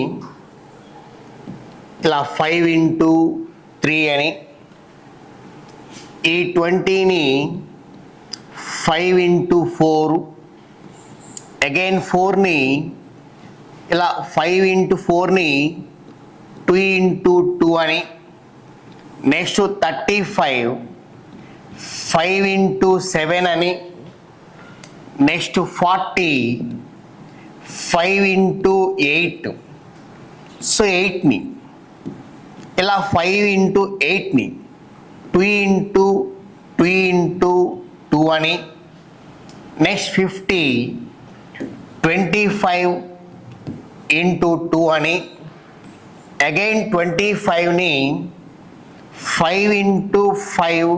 A: ఇలా 5 ఇంటూ 3 అని, ఈ 20ని 5 ఇంటూ 4, అగైన్ 4ని ఇలా 5 ఇంటూ 4ని 2 ఇంటూ 2 అని, నెక్స్ట్ 35 5 ఇంటూ 7 అని, నెక్స్ట్ 40 5 ఇంటూ 8. సో 8ని ఇలా 5 ఇంటూ 8ని 2 ఇంటూ 2 ఇంటూ 2 అని, నెక్స్ట్ 50 25 ఇంటూ 2 అని, అగైన్ 25ని 5 ఇంటూ 5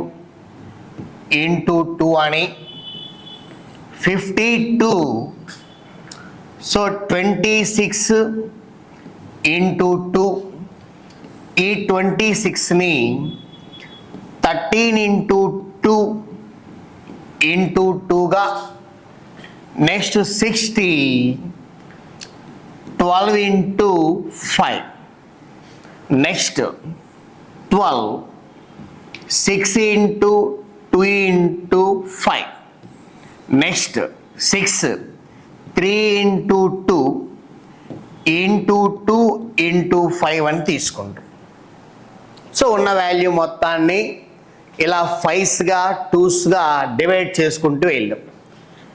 A: ఇంటూ 2 అని, 52 సో 26 ఇంటూ 2, ఈ 26ని 13 ఇంటూ 2 ఇంటూ 2గా, next 60 12 into 5, next 12 6 into 2 into 5, next 6 3 into 2 into 2 into 5 అని తీసుకుంటాం. సో ఉన్న వాల్యూ మొత్తాన్ని ఇలా 5sగా 2sగా డివైడ్ చేసుకుంటూ వెళ్ళాం.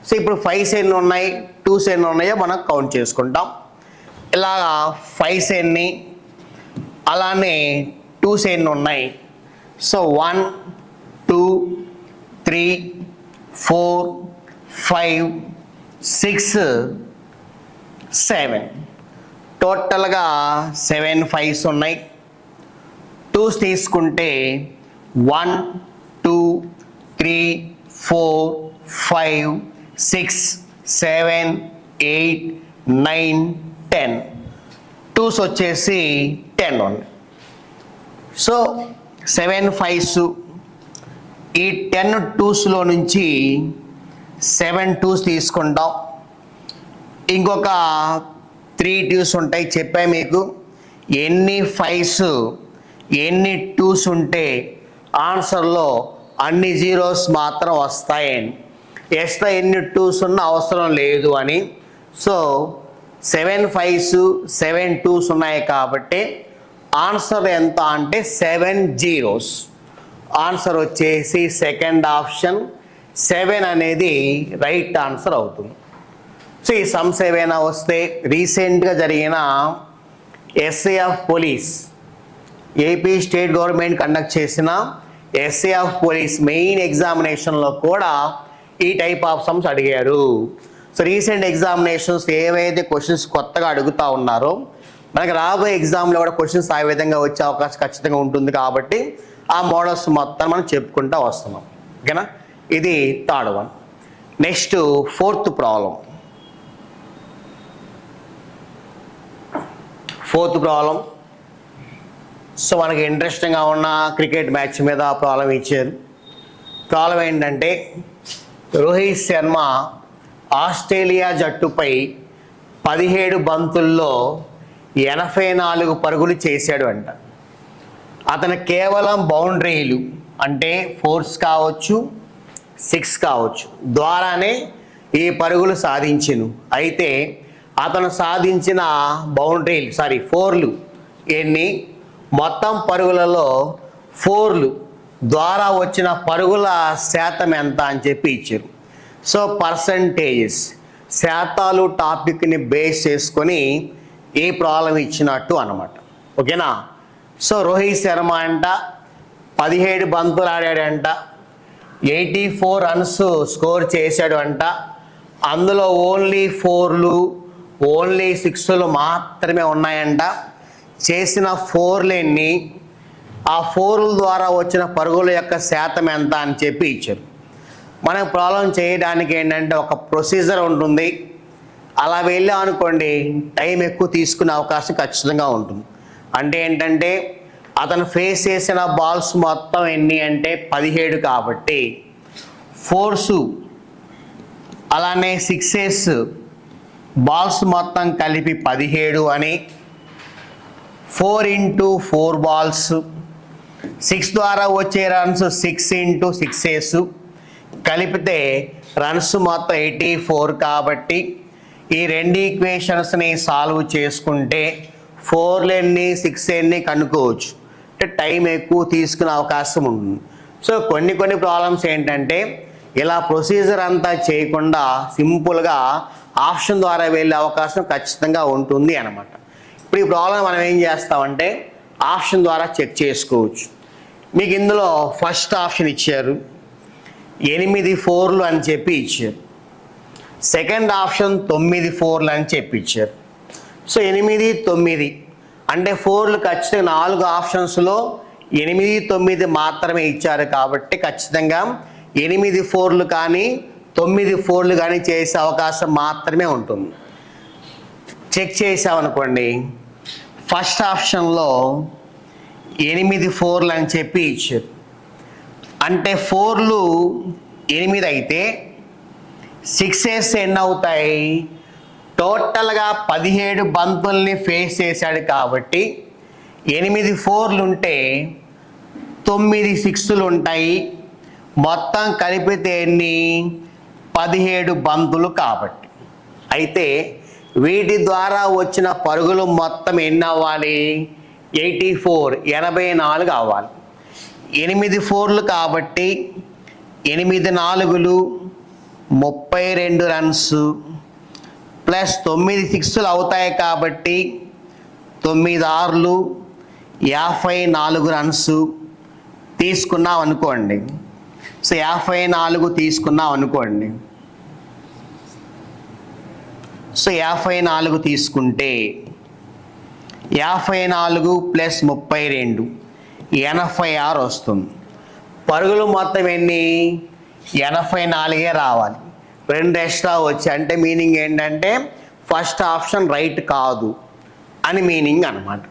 A: సో ఇప్పుడు 5s ఎన్ని ఉన్నాయి 2s ఎన్ని ఉన్నాయో మనం కౌంట్ చేసుకుంటాం. ఇలా 5s ఎన్ని, అలానే 2s ఎన్ని ఉన్నాయి. సో 1 2 3 4 5 6 7, టోటల్గా 7 5s ఉన్నాయి. 2s తీసుకుంటే 1 2 3 4 5 6 7 8 9 10, 2s వచ్చేసి 10 ఉన్నాయి. సో 7 5s, ఈ 10 2sలో నుంచి 7 2s తీసుకుంటాం. ఇంకొక 3 2s ఉంటాయి. చెప్పాయి మీకు ఎన్ని 5s ఎన్ని 2s ఉంటే ఆన్సర్లో అన్ని 0s మాత్రం వస్తాయని, ఎక్స్ట్రా ఎన్ని 2s ఉన్న అవసరం లేదు అని. సో 7 5s 7 2s ఉన్నాయి కాబట్టి ఆన్సర్ ఎంత అంటే 7 zeros. ఆన్సర్ వచ్చేసి సెకండ్ ఆప్షన్ 7 అనేది రైట్ ఆన్సర్ అవుతుంది. సో ఈ సమ్స్ ఏవైనా వస్తే రీసెంట్గా జరిగిన SAF police, AP state government conduct చేసిన ఎస్ఏఎఫ్ పోలీస్ మెయిన్ ఎగ్జామినేషన్లో కూడా ఈ టైప్ ఆఫ్ సమ్స్ అడిగారు. సో రీసెంట్ ఎగ్జామినేషన్స్ ఏవైతే క్వశ్చన్స్ కొత్తగా అడుగుతూ ఉన్నారో మనకి రాబోయే ఎగ్జామ్లో కూడా క్వశ్చన్స్ ఆ విధంగా వచ్చే అవకాశం ఖచ్చితంగా ఉంటుంది కాబట్టి ఆ మోడల్స్ మొత్తం మనం చెప్పుకుంటూ వస్తున్నాం. ఓకేనా, ఇది third one. Next fourth problem. So మనకి ఇంట్రెస్టింగ్గా ఉన్న క్రికెట్ మ్యాచ్ మీద ప్రాబ్లం ఇచ్చారు. ప్రాబ్లం ఏంటంటే రోహిత్ శర్మ ఆస్ట్రేలియా జట్టుపై 17 బంతుల్లో 84 పరుగులు చేశాడు అంట. అతను కేవలం బౌండరీలు అంటే 4s కావచ్చు 6 కావచ్చు ద్వారానే ఈ పరుగులు సాధించెను. అయితే అతను సాధించిన ఫోర్లు ఎన్ని, మొత్తం పరుగులలో 4లు ద్వారా వచ్చిన పరుగుల శాతం ఎంత అని చెప్పి ఇచ్చారు. సో పర్సంటేజెస్ శాతాలు టాపిక్ని బేస్ చేసుకొని ఈ ప్రాబ్లం ఇచ్చినట్టు అనమాట. ఓకేనా. సో రోహిత్ శర్మ అంట 17 బంతులు ఆడాడంట, 84 రన్స్ స్కోర్ చేశాడు అంట. అందులో ఓన్లీ 4లు ఓన్లీ 6లు మాత్రమే ఉన్నాయంట. చేసిన 4లు ఎన్ని, ఆ 4ల ద్వారా వచ్చిన పరుగుల యొక్క శాతం ఎంత అని చెప్పి ఇచ్చారు. మనం ప్రాబ్లం చేయడానికి ఏంటంటే ఒక ప్రొసీజర్ ఉంటుంది. అలా వెళ్ళాం అనుకోండి టైం ఎక్కువ తీసుకునే అవకాశం ఖచ్చితంగా ఉంటుంది. అంటే ఏంటంటే అతను ఫేస్ చేసిన బాల్స్ మొత్తం ఎన్ని అంటే 17 కాబట్టి 4s అలానే 6s బాల్స్ మొత్తం కలిపి 17 అని, 4 into 4 బాల్స్, 6 ద్వారా వచ్చే రన్స్ 6 into 6s కలిపితే రన్స్ మొత్తం 84 కాబట్టి ఈ రెండు ఈక్వేషన్స్ని సాల్వ్ చేసుకుంటే 4లు ఎన్ని 6 ఎన్ని కనుక్కోవచ్చు. అంటే టైం ఎక్కువ తీసుకునే అవకాశం ఉంటుంది. సో కొన్ని ప్రాబ్లమ్స్ ఏంటంటే ఇలా ప్రొసీజర్ అంతా చేయకుండా సింపుల్గా ఆప్షన్ ద్వారా వెళ్ళే అవకాశం ఖచ్చితంగా ఉంటుంది అన్నమాట. ఇప్పుడు ఈ ప్రాబ్లం మనం ఏం చేస్తామంటే ఆప్షన్ ద్వారా చెక్ చేసుకోవచ్చు. మీకు ఇందులో ఫస్ట్ ఆప్షన్ ఇచ్చారు 8 4లు అని చెప్పి ఇచ్చారు. సెకండ్ ఆప్షన్ 9 4లు అని చెప్పి ఇచ్చారు. సో 8 9 అంటే 4లు ఖచ్చితంగా 4 ఆప్షన్స్లో 8 9 మాత్రమే ఇచ్చారు కాబట్టి ఖచ్చితంగా 8 4లు కానీ 9 4లు కానీ చేసే అవకాశం మాత్రమే ఉంటుంది. చెక్ చేసామనుకోండి ఫస్ట్ ఆప్షన్లో 8 4లు అని చెప్పి ఇచ్చారు. అంటే 4లు 8 అయితే 6s ఎన్ని అవుతాయి, టోటల్గా 17 బంతుల్ని ఫేస్ చేశాడు కాబట్టి 8 4లు ఉంటే 9 6లు ఉంటాయి, మొత్తం కలిపితే ఎన్ని 17 బంతులు కాబట్టి. అయితే వీటి ద్వారా వచ్చిన పరుగులు మొత్తం ఎన్ని అవ్వాలి, 84 అవ్వాలి. 8 4లు కాబట్టి 8 4లు 32 రన్స్ ప్లస్ 9 6లు అవుతాయి కాబట్టి 9 6లు 54 రన్స్ తీసుకున్నాం అనుకోండి. సో 54 తీసుకున్నాం అనుకోండి. సో 54 తీసుకుంటే 54 ప్లస్ 32 86 వస్తుంది. పరుగులు మొత్తం ఎన్ని 84 రావాలి. 2 ఎక్స్ట్రా వచ్చి అంటే మీనింగ్ ఏంటంటే ఫస్ట్ ఆప్షన్ రైట్ కాదు అని మీనింగ్ అనమాట.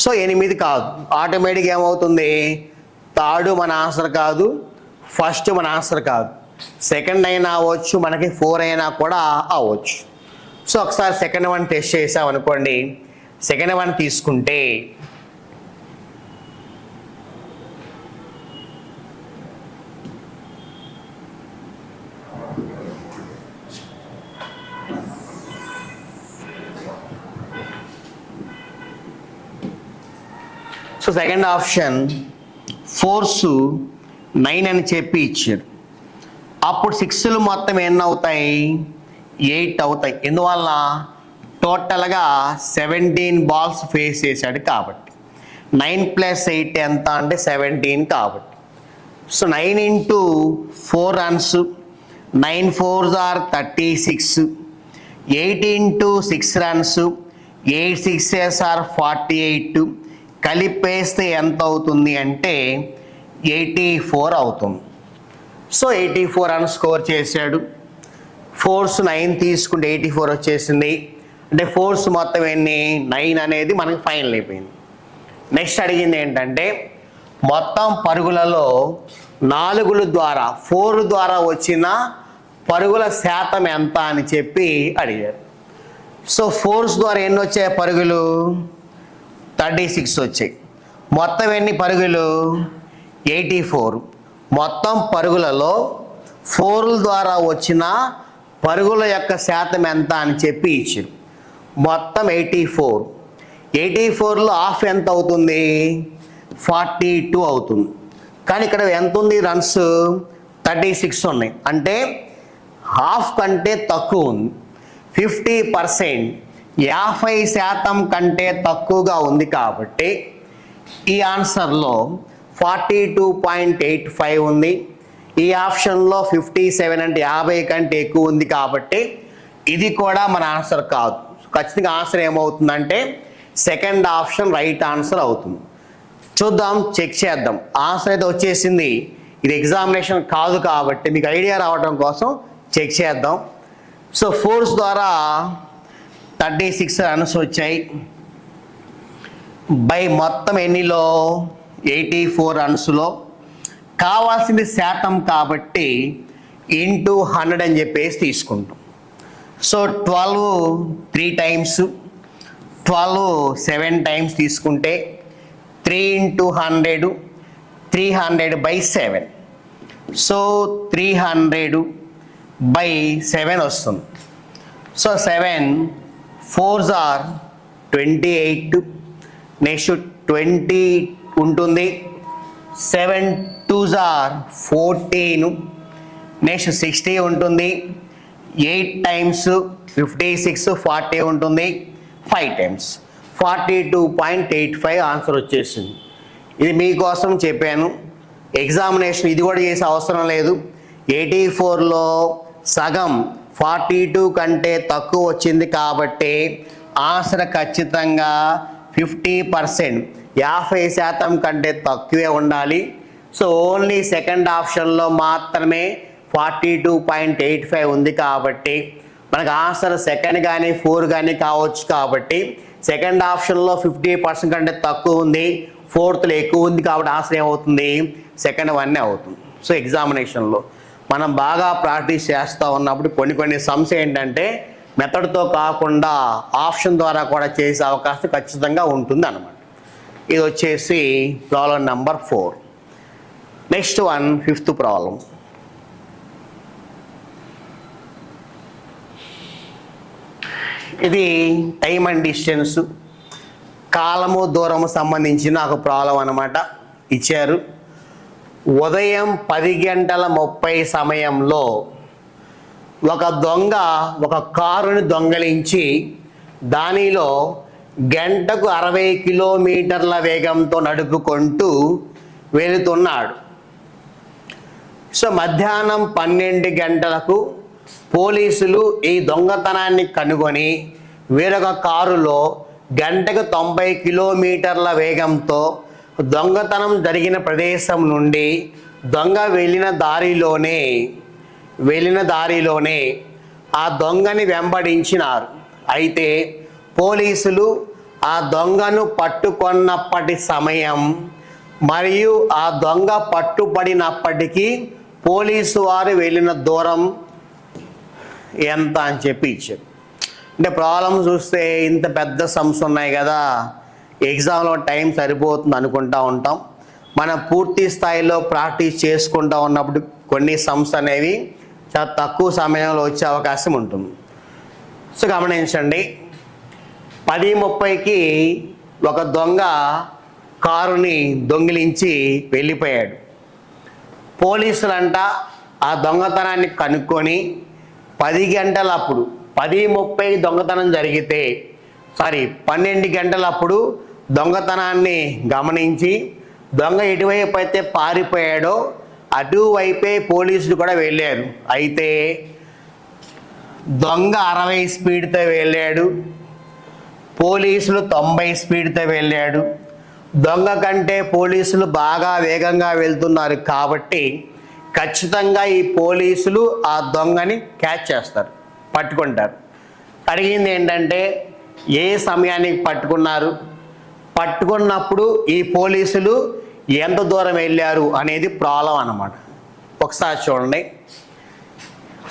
A: సో 8 కాదు, ఆటోమేటిక్గా ఏమవుతుంది, థర్డ్ మన ఆన్సర్ కాదు, ఫస్ట్ మన ఆన్సర్ కాదు, సెకండ్ అయినా అవ్వచ్చు, మనకి 4 అయినా కూడా అవ్వచ్చు. సో ఒకసారి సెకండ్ వన్ టెస్ట్ చేసామనుకోండి. సెకండ్ వన్ తీసుకుంటే సో సెకండ్ ఆప్షన్ 4s 9 అని చెప్పి ఇచ్చారు. అప్పుడు 6లు మొత్తం ఎన్ని అవుతాయి, 8 అవుతాయి. ఎందువల్ల టోటల్గా 17 బాల్స్ ఫేస్ చేశాడు కాబట్టి. 9 + 8 ఎంత అంటే 17 కాబట్టి. So 9 into 4 runs 9 4s are 36, 8 into 6 runs, 8 6s are 48, కలిపేస్తే ఎంత అవుతుంది అంటే 84 అవుతుంది. సో 84 రన్స్ స్కోర్ చేశాడు. ఫోర్స్ 9 తీసుకుంటే 84 వచ్చేసింది. అంటే ఫోర్స్ మొత్తం ఎన్ని 9 అనేది మనకి ఫైనల్ అయిపోయింది. నెక్స్ట్ అడిగింది ఏంటంటే మొత్తం పరుగులలో 4 ద్వారా 4 ద్వారా వచ్చిన పరుగుల శాతం ఎంత అని చెప్పి అడిగారు. సో ఫోర్స్ ద్వారా ఎన్ని వచ్చాయి పరుగులు 36 వచ్చాయి. మొత్తం ఎన్ని పరుగులు 84. మొత్తం పరుగులలో 4 ద్వారా వచ్చిన పరుగుల యొక్క శాతం ఎంత అని చెప్పి ఇచ్చారు. మొత్తం 84. 84లో హాఫ్ ఎంత అవుతుంది 42 అవుతుంది. కానీ ఇక్కడ ఎంత ఉంది రన్స్ 36 ఉన్నాయి. అంటే హాఫ్ కంటే తక్కువ ఉంది. 50%, 50% కంటే తక్కువగా ఉంది. కాబట్టి ఈ ఆన్సర్లో 42.85 ఉంది. ఈ ఆప్షన్లో 57 అంటే 50 కంటే ఎక్కువ ఉంది. కాబట్టి ఇది కూడా మన ఆన్సర్ కాదు. ఖచ్చితంగా ఆన్సర్ ఏమవుతుందంటే సెకండ్ ఆప్షన్ రైట్ ఆన్సర్ అవుతుంది. చూద్దాం, చెక్ చేద్దాం. ఆన్సర్ అయితే వచ్చేసింది. ఇది ఎగ్జామినేషన్ కాదు కాబట్టి మీకు ఐడియా రావడం కోసం చెక్ చేద్దాం. సో ఫోర్స్ ద్వారా 36 రన్స్ వచ్చాయి. బై మొత్తం ఎన్నిలో 84 రన్స్లో కావాల్సింది శాతం కాబట్టి ఇంటూ 100 అని చెప్పేసి తీసుకుంటాం. సో 12 3 times, 12 7 times తీసుకుంటే 3 into 100, 300/7. సో 300/7 వస్తుంది. సో 7 4s are 28, నెక్స్ట్ 20 ఉంటుంది. 7 2s are 14, నెక్స్ట్ 60 ఉంటుంది. 8 times 56 40 ఉంటుంది. 5 times 42.85 ఆన్సర్ వచ్చేసింది. ఇది మీకోసం చెప్పాను. ఎగ్జామినేషన్ ఇది కూడా చేసే అవసరం లేదు. 84లో సగం 42 కంటే తక్కువ వచ్చింది కాబట్టి ఆన్సర్ ఖచ్చితంగా 50%, 50% కంటే తక్కువే ఉండాలి. సో ఓన్లీ సెకండ్ ఆప్షన్లో మాత్రమే 42.85 ఉంది. కాబట్టి మనకు ఆన్సర్ సెకండ్ కానీ 4 కానీ కావచ్చు. కాబట్టి సెకండ్ ఆప్షన్లో 50% కంటే తక్కువ ఉంది, ఫోర్త్లో ఎక్కువ ఉంది. కాబట్టి ఆన్సర్ ఏమవుతుంది సెకండ్ 1 అవుతుంది. సో ఎగ్జామినేషన్లో మనం బాగా ప్రాక్టీస్ చేస్తూ ఉన్నప్పుడు కొన్ని సమ్స్ ఏంటంటే మెథడ్తో కాకుండా ఆప్షన్ ద్వారా కూడా చేసే అవకాశం ఖచ్చితంగా ఉంటుంది అన్నమాట. ఇది వచ్చేసి problem number 4. Next one 5th problem. ఇది టైమ్ అండ్ డిస్టెన్స్, కాలము దూరము సంబంధించిన ఒక ప్రాబ్లం అన్నమాట. ఇచ్చారు ఉదయం 10:30 సమయంలో ఒక దొంగ ఒక కారుని దొంగలించి దానిలో గంటకు 60 కిలోమీటర్ల వేగంతో నడుపుకుంటూ వెళుతున్నాడు. సో మధ్యాహ్నం 12 గంటలకు పోలీసులు ఈ దొంగతనాన్ని కనుగొని వేరొక కారులో గంటకు 90 కిలోమీటర్ల వేగంతో దొంగతనం జరిగిన ప్రదేశం నుండి దొంగ వెళ్ళిన దారిలోనే ఆ దొంగని వెంబడించినారు. అయితే పోలీసులు ఆ దొంగను పట్టుకొన్నప్పటి సమయం మరియు ఆ దొంగ పట్టుబడినప్పటికీ పోలీసు వారు వెళ్ళిన దూరం ఎంత అని చెప్పి ఇచ్చారు. అంటే ప్రాబ్లం చూస్తే ఇంత పెద్ద సమ్స్ ఉన్నాయి కదా, ఎగ్జామ్లో టైం సరిపోతుంది అనుకుంటా ఉంటాం. మనం పూర్తి స్థాయిలో ప్రాక్టీస్ చేసుకుంటూ ఉన్నప్పుడు కొన్ని సమ్స్ అనేవి చాలా తక్కువ సమయంలో వచ్చే అవకాశం ఉంటుంది. సో గమనించండి, 10:30కి ఒక దొంగ కారుని దొంగిలించి వెళ్ళిపోయాడు. పోలీసులంట ఆ దొంగతనాన్ని కనుక్కొని 10 గంటలప్పుడు 10:30 దొంగతనం జరిగితే 12 గంటలప్పుడు దొంగతనాన్ని గమనించి దొంగ ఎటువైపు అయితే పారిపోయాడో అటువైపే పోలీసులు కూడా వెళ్ళారు. అయితే దొంగ 60 స్పీడ్తో వెళ్ళాడు, పోలీసులు 90 స్పీడ్తో వెళ్ళాడు. దొంగ కంటే పోలీసులు బాగా వేగంగా వెళ్తున్నారు కాబట్టి ఖచ్చితంగా ఈ పోలీసులు ఆ దొంగని క్యాచ్ చేస్తారు, పట్టుకుంటారు. అడిగింది ఏంటంటే ఏ సమయానికి పట్టుకున్నారు, పట్టుకున్నప్పుడు ఈ పోలీసులు ఎంత దూరం వెళ్ళారు అనేది ప్రాబ్లం అన్నమాట. ఒకసారి చూడండి.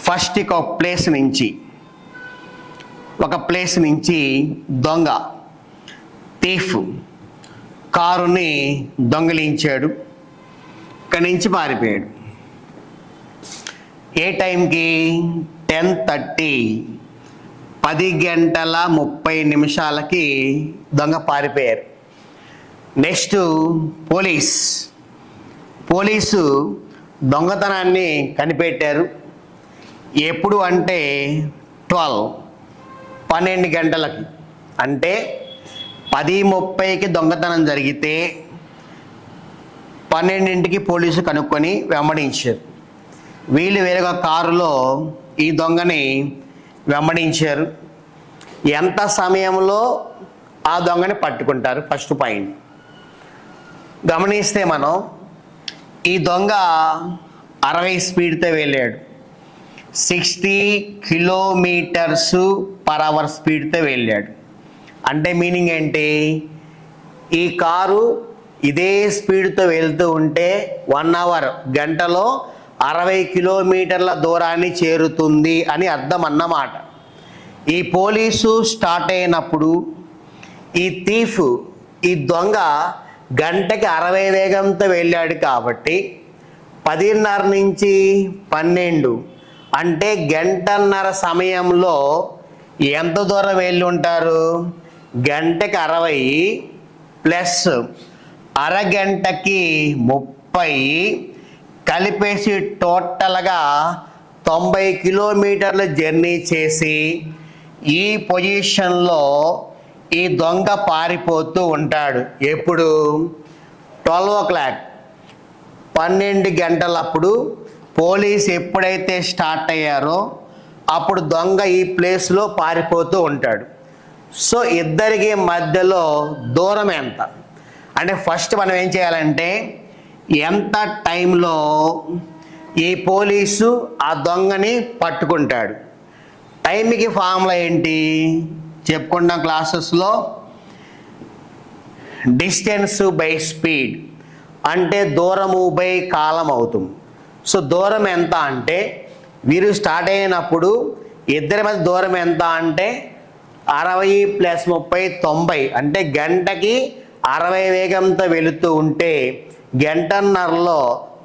A: ఫస్ట్ ఒక ప్లేస్ నుంచి దొంగ థీఫ్ కారుని దొంగిలించాడు, ఇక్కడి నుంచి పారిపోయాడు. ఏ టైంకి? 10:30, 10:30 దొంగ పారిపోయారు. నెక్స్ట్ పోలీసు దొంగతనాన్ని కనిపెట్టారు. ఎప్పుడు అంటే 12 గంటలకి, అంటే 10:30కి దొంగతనం జరిగితే 12ంటికి పోలీసు కనుక్కొని వెంబడించారు. వీళ్ళు వేరొక కారులో ఈ దొంగని వెంబడించారు. ఎంత సమయంలో ఆ దొంగని పట్టుకుంటారు? ఫస్ట్ పాయింట్ గమనిస్తే మనం, ఈ దొంగ 60 స్పీడ్తో వెళ్ళాడు, 60 km/h స్పీడ్తో వెళ్ళాడు. అంటే మీనింగ్ ఏంటి? ఈ కారు ఇదే స్పీడ్తో వెళ్తూ ఉంటే 1 అవర్, గంటలో 60 కిలోమీటర్ల దూరాన్ని చేరుతుంది అని అర్థం అన్నమాట. ఈ పోలీసు స్టార్ట్ అయినప్పుడు ఈ థీఫ్, ఈ దొంగ గంటకి 60 వేగంతో వెళ్ళాడు కాబట్టి 10:30 నుంచి 12 అంటే గంటన్నర సమయంలో ఎంత దూరం వెళ్ళి ఉంటారు? గంటకి 60 ప్లస్ అరగంటకి 30 కలిపేసి టోటల్గా 90 కిలోమీటర్ల జర్నీ చేసి ఈ పొజిషన్లో ఈ దొంగ పారిపోతూ ఉంటాడు. ఎప్పుడు? 12 12 గంటలప్పుడు పోలీస్ ఎప్పుడైతే స్టార్ట్ అయ్యారో అప్పుడు దొంగ ఈ ప్లేస్లో పారిపోతూ ఉంటాడు. సో ఇద్దరికి మధ్యలో దూరం ఎంత అంటే, ఫస్ట్ మనం ఏం చేయాలంటే ఎంత టైంలో ఈ పోలీసు ఆ దొంగని పట్టుకుంటాడు. టైంకి ఫార్ములా ఏంటి చెప్పుకుంటాం క్లాసెస్లో? డిస్టెన్స్ బై స్పీడ్, అంటే దూరము బై కాలం అవుతుంది. సో దూరం ఎంత అంటే, వీరు స్టార్ట్ అయినప్పుడు ఇద్దరి మధ్య దూరం ఎంత అంటే 60 + 30 90, అంటే గంటకి 60 వేగంతో వెళుతూ ఉంటే గంటన్నరలో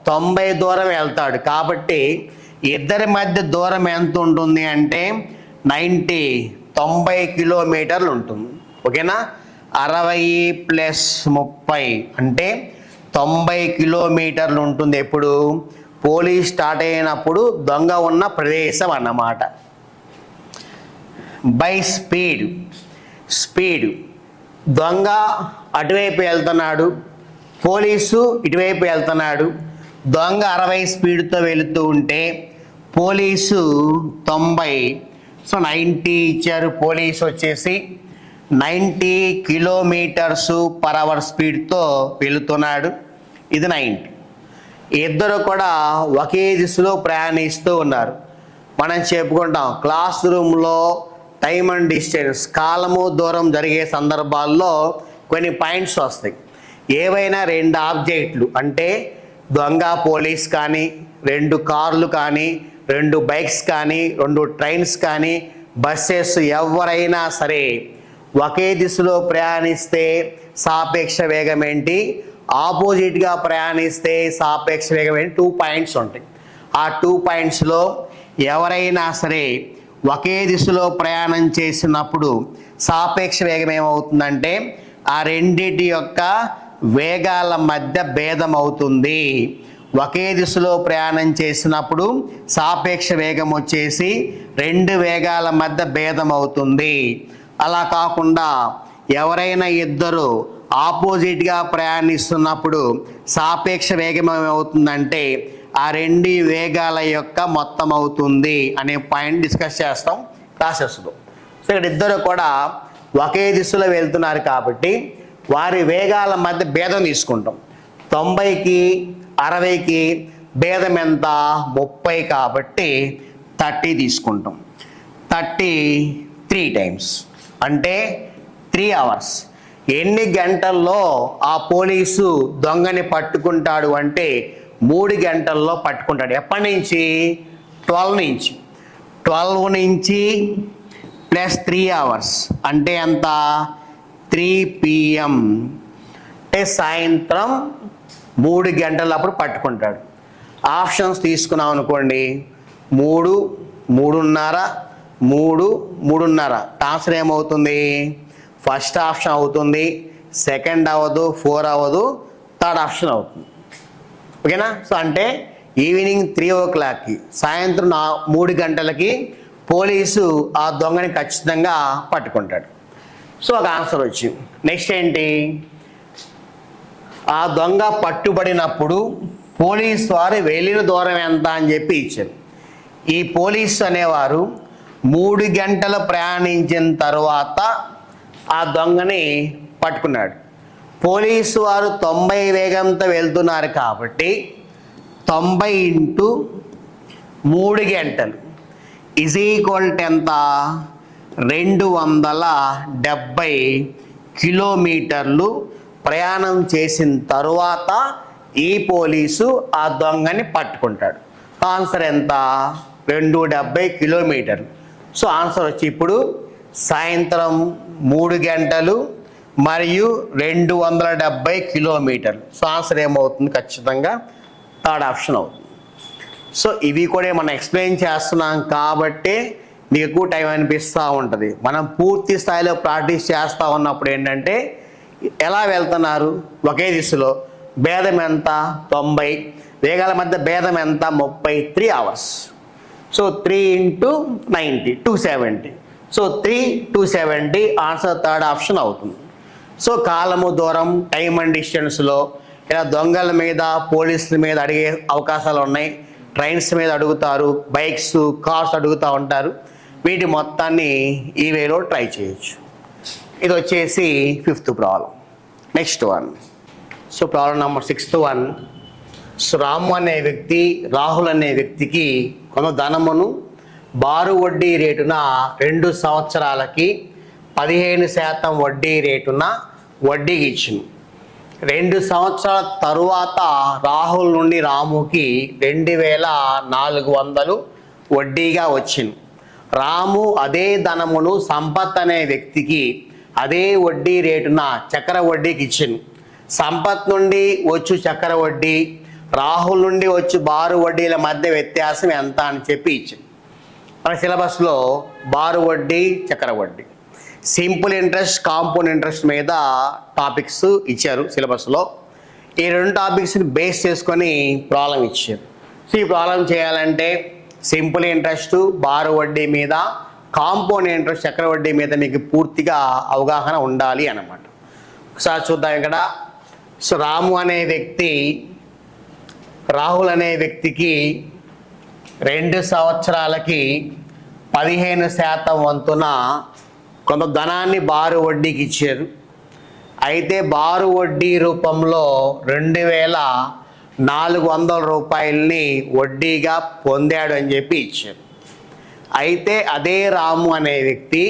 A: 90 దూరం వెళ్తాడు. కాబట్టి ఇద్దరి మధ్య దూరం ఎంత ఉంటుంది అంటే 90 కిలోమీటర్లు ఉంటుంది. ఓకేనా? 60 + 30 అంటే 90 కిలోమీటర్లు ఉంటుంది. ఎప్పుడు? పోలీస్ స్టార్ట్ అయినప్పుడు దొంగ ఉన్న ప్రదేశం అన్నమాట. బై స్పీడ్ దొంగ అటువైపు వెళ్తున్నాడు, పోలీసు ఇటువైపు వెళ్తున్నాడు. దొంగ 60 స్పీడ్తో వెళుతూ ఉంటే పోలీసు 90, సో 90 ఇచ్చారు. పోలీసు వచ్చేసి 90 km/h స్పీడ్తో వెళుతున్నాడు. ఇది 90. ఇద్దరు కూడా ఒకే దిశలో ప్రయాణిస్తూ ఉన్నారు. మనం చెప్పుకుంటాం క్లాస్ రూమ్లో టైం అండ్ డిస్టెన్స్, కాలము దూరం జరిగే సందర్భాల్లో కొన్ని పాయింట్స్ వస్తాయి. ఏవైనా 2 ఆబ్జెక్ట్లు అంటే దొంగ, పోలీస్ కానీ, 2 కార్లు కానీ, 2 బైక్స్ కానీ, 2 ట్రైన్స్ కానీ, బస్సెస్, ఎవరైనా సరే ఒకే దిశలో ప్రయాణిస్తే సాపేక్ష వేగం ఏంటి, ఆపోజిట్గా ప్రయాణిస్తే సాపేక్ష వేగం ఏంటి, 2 పాయింట్స్ ఉంటాయి. ఆ 2 పాయింట్స్లో ఎవరైనా సరే ఒకే దిశలో ప్రయాణం చేసినప్పుడు సాపేక్ష వేగం ఏమవుతుందంటే ఆ రెండిటి యొక్క వేగాల మధ్య భేదం అవుతుంది. ఒకే దిశలో ప్రయాణం చేసినప్పుడు సాపేక్ష వేగం వచ్చేసి 2 వేగాల మధ్య భేదం అవుతుంది. అలా కాకుండా ఎవరైనా ఇద్దరు ఆపోజిట్గా ప్రయాణిస్తున్నప్పుడు సాపేక్ష వేగం ఏమవుతుందంటే ఆ రెండు వేగాల యొక్క మొత్తం అవుతుంది అనే పాయింట్ డిస్కస్ చేస్తాం క్లాసెస్లో. సో ఇక్కడ ఇద్దరు కూడా ఒకే దిశలో వెళ్తున్నారు కాబట్టి వారి వేగాల మధ్య భేదం తీసుకుంటాం. 90కి 60కి భేదం ఎంత? 30 కాబట్టి 30 తీసుకుంటాం. 33 టైమ్స్ అంటే 3 అవర్స్. ఎన్ని గంటల్లో ఆ పోలీసు దొంగని పట్టుకుంటాడు అంటే 3 గంటల్లో పట్టుకుంటాడు. ఎప్పటి నుంచి? 12 నుంచి. 12 నుంచి ప్లస్ 3 అవర్స్ అంటే ఎంత? 3 PM అంటే సాయంత్రం 3 గంటలప్పుడు పట్టుకుంటాడు. ఆప్షన్స్ తీసుకున్నాం అనుకోండి, 3, 3:30, 3, 3:30. ఆన్సర్ ఏమవుతుంది? ఫస్ట్ ఆప్షన్ అవుతుంది, సెకండ్ అవ్వదు, 4 అవ్వదు, థర్డ్ ఆప్షన్ అవుతుంది. ఓకేనా? సో అంటే ఈవినింగ్ 3 o'clockకి, సాయంత్రం 3 గంటలకి పోలీసు ఆ దొంగని ఖచ్చితంగా పట్టుకుంటాడు. సో ఒక ఆన్సర్ వచ్చింది. నెక్స్ట్ ఏంటి? ఆ దొంగ పట్టుబడినప్పుడు పోలీసు వారు వెళ్ళిన దూరం ఎంత అని చెప్పి ఇచ్చారు. ఈ పోలీసు అనేవారు 3 గంటలు ప్రయాణించిన తర్వాత ఆ దొంగని పట్టుకున్నాడు. పోలీసు వారు 90 వేగంతో వెళ్తున్నారు కాబట్టి 90 ఇంటూ 3 గంటలు ఈజ్ ఈక్వల్ టు ఎంత? 270 కిలోమీటర్లు ప్రయాణం చేసిన తరువాత ఈ పోలీసు ఆ దొంగని పట్టుకుంటాడు. ఆన్సర్ ఎంత? 270 కిలోమీటర్లు. సో ఆన్సర్ వచ్చి ఇప్పుడు సాయంత్రం 3 గంటలు మరియు 270 కిలోమీటర్లు. సో ఆన్సర్ ఏమవుతుంది? ఖచ్చితంగా థర్డ్ ఆప్షన్ అవుతుంది. సో ఇవి కూడా మనం ఎక్స్ప్లెయిన్ చేస్తున్నాం కాబట్టి మీకు ఎక్కువ టైం అనిపిస్తూ ఉంటుంది. మనం పూర్తి స్థాయిలో ప్రాక్టీస్ చేస్తూ ఉన్నప్పుడు ఏంటంటే ఎలా వెళ్తున్నారు? ఒకే దిశలో. భేదం ఎంత? 90. వేగాల మధ్య భేదం ఎంత? 33 hours. So 3 into 90 270. So 3 270 answer third option అవుతుంది. సో కాలము, దూరం, టైం అండ్ డిస్టెన్స్లో ఇలా దొంగల మీద, పోలీసుల మీద అడిగే అవకాశాలు ఉన్నాయి. ట్రైన్స్ మీద అడుగుతారు, బైక్స్, కార్స్ అడుగుతూ ఉంటారు. వీటి మొత్తాన్ని ఈ వేలో ట్రై చేయొచ్చు. ఇది వచ్చేసి 5th problem. Next one. So problem number 6th one. So Ramu అనే వ్యక్తి రాహుల్ అనే వ్యక్తికి కొంత ధనమును బారు వడ్డీ రేటున 2 సంవత్సరాలకి 15% వడ్డీ రేటున వడ్డీకి ఇచ్చింది. 2 సంవత్సరాల తరువాత రాహుల్ నుండి రాముకి 2400 వడ్డీగా వచ్చింది. రాము అదే ధనమును సంపత్ అనే వ్యక్తికి అదే వడ్డీ రేటున చక్ర వడ్డీకి ఇచ్చింది. సంపత్ నుండి వచ్చు చక్ర వడ్డీ, రాహుల్ నుండి వచ్చి బారు వడ్డీల మధ్య వ్యత్యాసం ఎంత అని చెప్పి ఇచ్చింది. మన సిలబస్లో బారు వడ్డీ, చక్ర వడ్డీ, సింపుల్ ఇంట్రెస్ట్, కాంపౌండ్ ఇంట్రెస్ట్ మీద టాపిక్స్ ఇచ్చారు సిలబస్లో. ఈ 2 టాపిక్స్ని బేస్ చేసుకొని ప్రాబ్లం ఇచ్చారు. సో ఈ ప్రాబ్లం చేయాలంటే సింపుల్ ఇంట్రెస్ట్, బారు వడ్డీ మీద, కాంపౌండ్ ఇంట్రెస్ట్, చక్ర వడ్డీ మీద మీకు పూర్తిగా అవగాహన ఉండాలి అన్నమాట. ఒకసారి చూద్దాం ఇక్కడ. సో రాము అనే వ్యక్తి రాహుల్ అనే వ్యక్తికి 2 సంవత్సరాలకి 15% వంతున కొంత ధనాన్ని బారు వడ్డీకి ఇచ్చారు. అయితే బారు వడ్డీ రూపంలో 2400 రూపాయలని వడ్డీగా పొందాడు అని చెప్పి ఇచ్చారు. అయితే అదే రాము అనే వ్యక్తి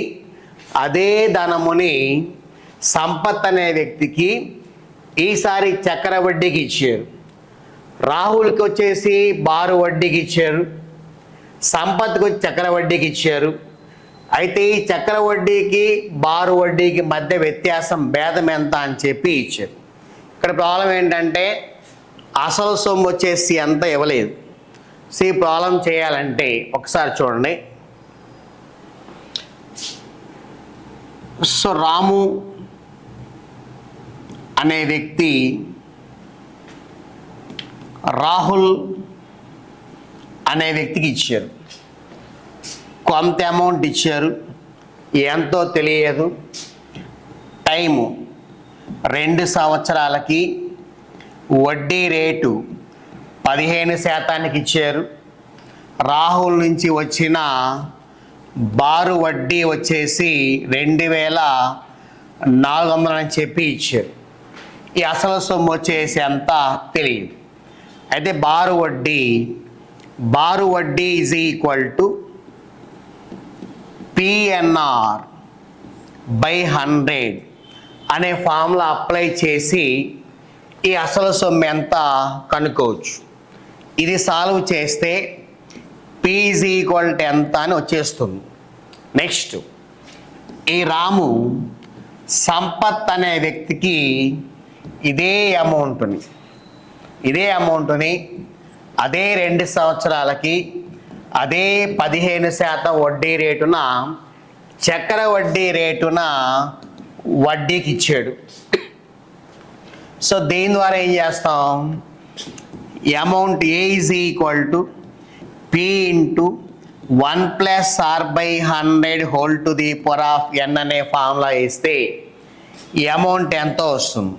A: అదే ధనముని సంపత్ అనే వ్యక్తికి ఈసారి చక్ర వడ్డీకి ఇచ్చారు. రాహుల్కి వచ్చేసి బారు వడ్డీకి ఇచ్చారు, సంపత్కి వచ్చి చక్ర వడ్డీకి ఇచ్చారు. అయితే ఈ చక్ర వడ్డీకి బారు వడ్డీకి మధ్య వ్యత్యాసం భేదం ఎంత అని చెప్పి ఇచ్చారు. ఇక్కడ ప్రాబ్లం ఏంటంటే అసలు సొమ్ము వచ్చేసి ఎంత ఇవ్వలేదు. సో ఈ ప్రాబ్లం చేయాలంటే ఒకసారి చూడండి. సో రాము అనే వ్యక్తి రాహుల్ అనే వ్యక్తికి ఇచ్చారు. కొంత అమౌంట్ ఇచ్చారు, ఎంతో తెలియదు. టైము 2 సంవత్సరాలకి, వడ్డీ రేటు 15% ఇచ్చారు. రాహుల్ నుంచి వచ్చిన బారు వడ్డీ వచ్చేసి 2400 అని చెప్పి ఇచ్చారు. ఈ అసలు సొమ్ము వచ్చేసి అంత తెలియదు. అయితే బారు వడ్డీ is equal to PNR by 100 అనే ఫార్ములా అప్లై చేసి ఈ అసలు సొమ్ము ఎంత కనుక్కోవచ్చు. ఇది సాల్వ్ చేస్తే P ఈజ్ ఈక్వల్ టు ఎంత అని వచ్చేస్తుంది. నెక్స్ట్, ఈ రాము సంపత్ అనే వ్యక్తికి ఇదే అమౌంట్ని అదే 2 సంవత్సరాలకి అదే 15% వడ్డీ రేటున చక్ర వడ్డీ రేటున వడ్డీకి ఇచ్చాడు. సో దీని ద్వారా ఏం చేస్తాం, amount A is equal to P into 1 + R/100 whole to the power of n అనే ఫార్ములా వేస్తే ఈ అమౌంట్ ఎంతో వస్తుంది.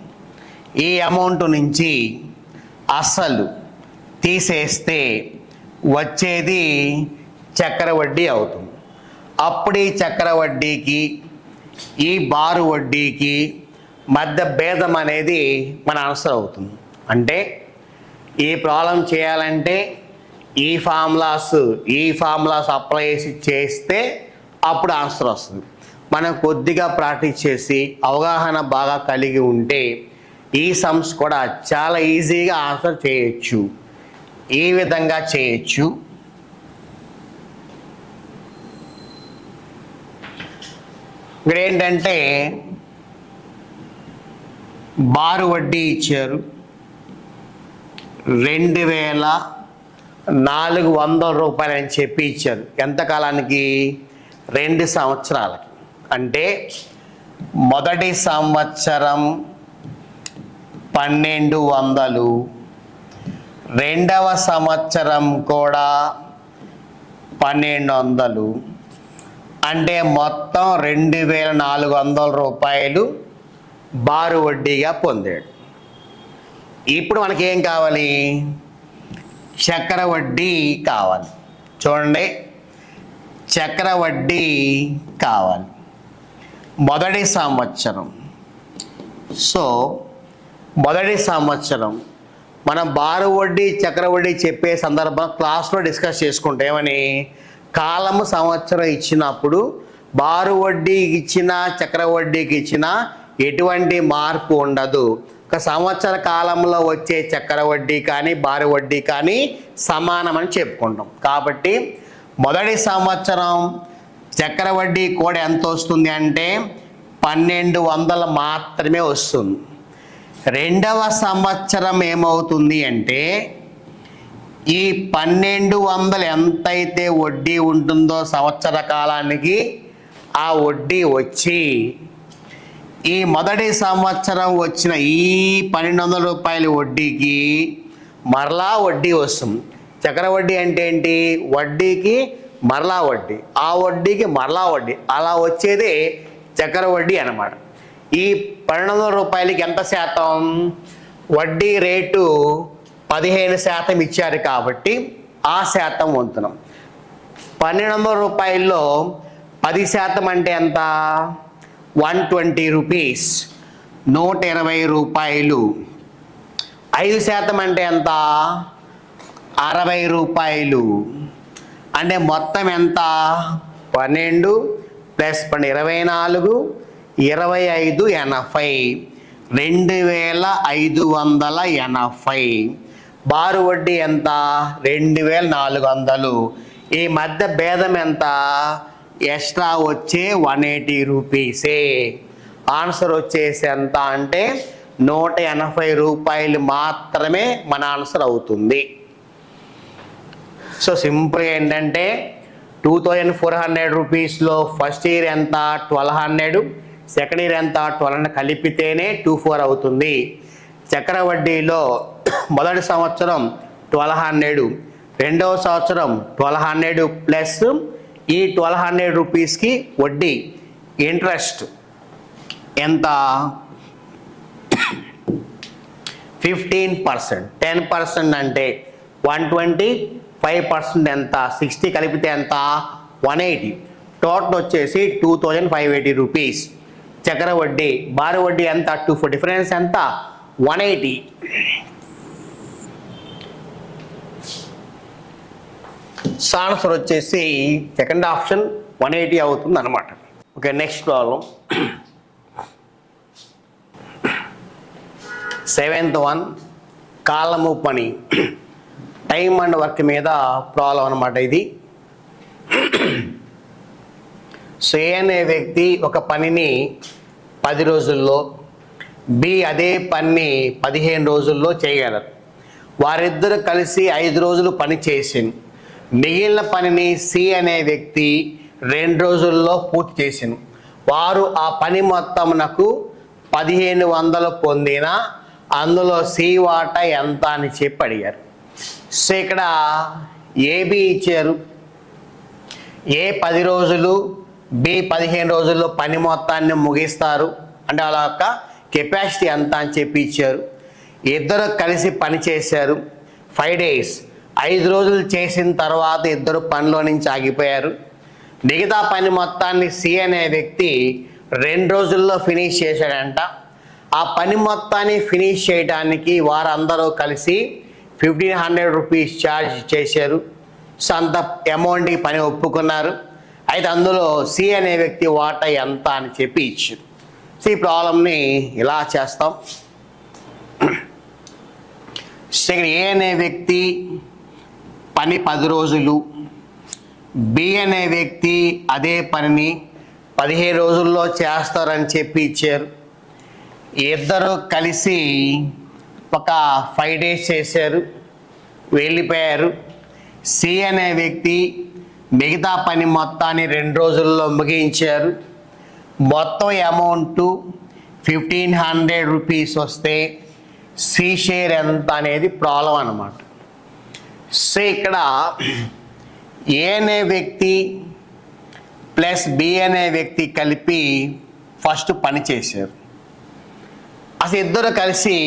A: ఈ అమౌంట్ నుంచి అసలు తీసేస్తే వచ్చేది చక్ర వడ్డీ అవుతుంది. అప్పుడు ఈ చక్ర వడ్డీకి ఈ బారు వడ్డీకి మధ్య భేదం అనేది మన ఆన్సర్ అవుతుంది. అంటే ఈ ప్రాబ్లం చేయాలంటే ఈ ఫార్ములాస్ అప్లై చేస్తే అప్పుడు ఆన్సర్ వస్తుంది. మనం కొద్దిగా ప్రాక్టీస్ చేసి అవగాహన బాగా కలిగి ఉంటే ఈ సమ్స్ కూడా చాలా ఈజీగా ఆన్సర్ చేయొచ్చు. ఈ విధంగా చేయొచ్చు. ఇక్కడ ఏంటంటే బారు వడ్డీ ఇచ్చారు 2400 రూపాయలు అని చెప్పి ఇచ్చారు. ఎంత కాలానికి? 2 సంవత్సరాలకి. అంటే మొదటి సంవత్సరం 1200, రెండవ సంవత్సరం కూడా 1200, అంటే మొత్తం 2400 రూపాయలు బారు వడ్డీగా పొందాడు. ఇప్పుడు మనకి ఏం కావాలి? చక్ర వడ్డీ కావాలి. చూడండి, చక్ర వడ్డీ కావాలి మొదటి సంవత్సరం. సో మొదటి సంవత్సరం మనం బారు వడ్డీ చక్ర వడ్డీ చెప్పే సందర్భం క్లాస్లో డిస్కస్ చేసుకుంటే ఏమని, కాలము సంవత్సరం ఇచ్చినప్పుడు బారు వడ్డీకి ఇచ్చిన చక్ర వడ్డీకి ఇచ్చిన ఎటువంటి మార్పు ఉండదు. ఒక సంవత్సర కాలంలో వచ్చే చక్ర వడ్డీ కానీ బారు వడ్డీ కానీ సమానమని చెప్పుకుంటాం. కాబట్టి మొదటి సంవత్సరం చక్ర వడ్డీ కూడా ఎంత వస్తుంది అంటే 1200 మాత్రమే వస్తుంది. రెండవ సంవత్సరం ఏమవుతుంది అంటే ఈ 1200 ఎంతైతే వడ్డీ ఉంటుందో సంవత్సర కాలానికి ఆ వడ్డీ వచ్చి ఈ మొదటి సంవత్సరం వచ్చిన ఈ 1200 రూపాయల వడ్డీకి మరలా వడ్డీ వస్తుంది. చక్ర వడ్డీ అంటే ఏంటి? వడ్డీకి మరలా వడ్డీ, ఆ వడ్డీకి మరలా వడ్డీ, అలా వచ్చేదే చక్ర వడ్డీ అన్నమాట. ఈ 1200 రూపాయలకి ఎంత శాతం? వడ్డీ రేటు 15% ఇచ్చారు కాబట్టి ఆ శాతం వంతునం. 1200 రూపాయల్లో 10% అంటే ఎంత? 120 రూపీస్, 120 రూపాయలు. 5% అంటే ఎంత? 60 రూపాయలు. అంటే మొత్తం ఎంత? 12 + 24, 25, 80, 2580. బారు వడ్డీ ఎంత? 2400. ఈ మధ్య భేదం ఎంత? ఎక్స్ట్రా వచ్చే 180 రూపీసే. ఆన్సర్ వచ్చేసి ఎంత అంటే 180 రూపాయలు మాత్రమే మన ఆన్సర్ అవుతుంది. సో సింపుల్గా ఏంటంటే 2400 రూపీస్లో ఫస్ట్ ఇయర్ ఎంత? 1200, సెకండ్ ఇయర్ ఎంత? 1200 కలిపితేనే 24 అవుతుంది. చక్ర వడ్డీలో మొదటి సంవత్సరం 1200, రెండవ సంవత్సరం 1200 ప్లస్ ఈ 1200 రూపీస్కి వడ్డీ ఇంట్రెస్ట్ ఎంత? 15%. 10% అంటే 120 5% ఎంత 60 కలిపితే ఎంత 180. టోటల్ వచ్చేసి 2580 రూపీస్. చక్ర వడ్డీ బారు వడ్డీ ఎంత 2 డిఫరెన్స్ ఎంత 180. ఆన్సర్ వచ్చేసి సెకండ్ ఆప్షన్ 180 అవుతుంది అనమాట. Okay, next problem. 7th one కాలము పని, టైమ్ అండ్ వర్క్ మీద ప్రాబ్లం అనమాట ఇది. సో ఏ అనే వ్యక్తి ఒక పనిని 10 రోజుల్లో, బి అదే పనిని 15 రోజుల్లో చేయగలరు. వారిద్దరు కలిసి 5 రోజులు పని చేసింది. మిగిలిన పనిని సి అనే వ్యక్తి 2 రోజుల్లో పూర్తి చేసింది. వారు ఆ పని మొత్తంనకు 1500 పొందిన అందులో సి వాటా ఎంత అని చెప్పి అడిగారు. సో ఇక్కడ ఏబి ఇచ్చారు. ఏ 10 రోజులు, బి 15 రోజుల్లో పని మొత్తాన్ని ముగిస్తారు అంటే వాళ్ళ యొక్క కెపాసిటీ ఎంత అని చెప్పి ఇచ్చారు. ఇద్దరు కలిసి పని చేశారు 5 days. 5 రోజులు చేసిన తర్వాత ఇద్దరు పనిలో నుంచి ఆగిపోయారు. మిగతా పని మొత్తాన్ని సి అనే వ్యక్తి 2 రోజుల్లో ఫినిష్ చేశాడంట. ఆ పని మొత్తాన్ని ఫినిష్ చేయడానికి వారందరూ కలిసి 1500 రూపీస్ ఛార్జ్ చేశారు. సో అంత అమౌంట్కి పని ఒప్పుకున్నారు. అయితే అందులో సి అనే వ్యక్తి వాటా ఎంత అని చెప్పి ఇచ్చారు. సో ఈ ప్రాబ్లంని ఇలా చేస్తాం. ఇక్కడ ఏ అనే వ్యక్తి పని 10 రోజులు, బి అనే వ్యక్తి అదే పనిని 15 రోజుల్లో చేస్తారని చెప్పి ఇచ్చారు. ఇద్దరు కలిసి ఒక 5 days చేశారు, వెళ్ళిపోయారు. సి అనే వ్యక్తి మిగతా పని మొత్తాన్ని 2 రోజుల్లో ముగించారు. మొత్తం అమౌంట్ 1500 రూపీస్ వస్తే సి షేర్ ఎంత అనేది ప్రాబ్లం అన్నమాట. సో ఇక్కడ ఏ అనే వ్యక్తి ప్లస్ బి అనే వ్యక్తి కలిపి ఫస్ట్ పని చేశారు. అసలు ఇద్దరు కలిసి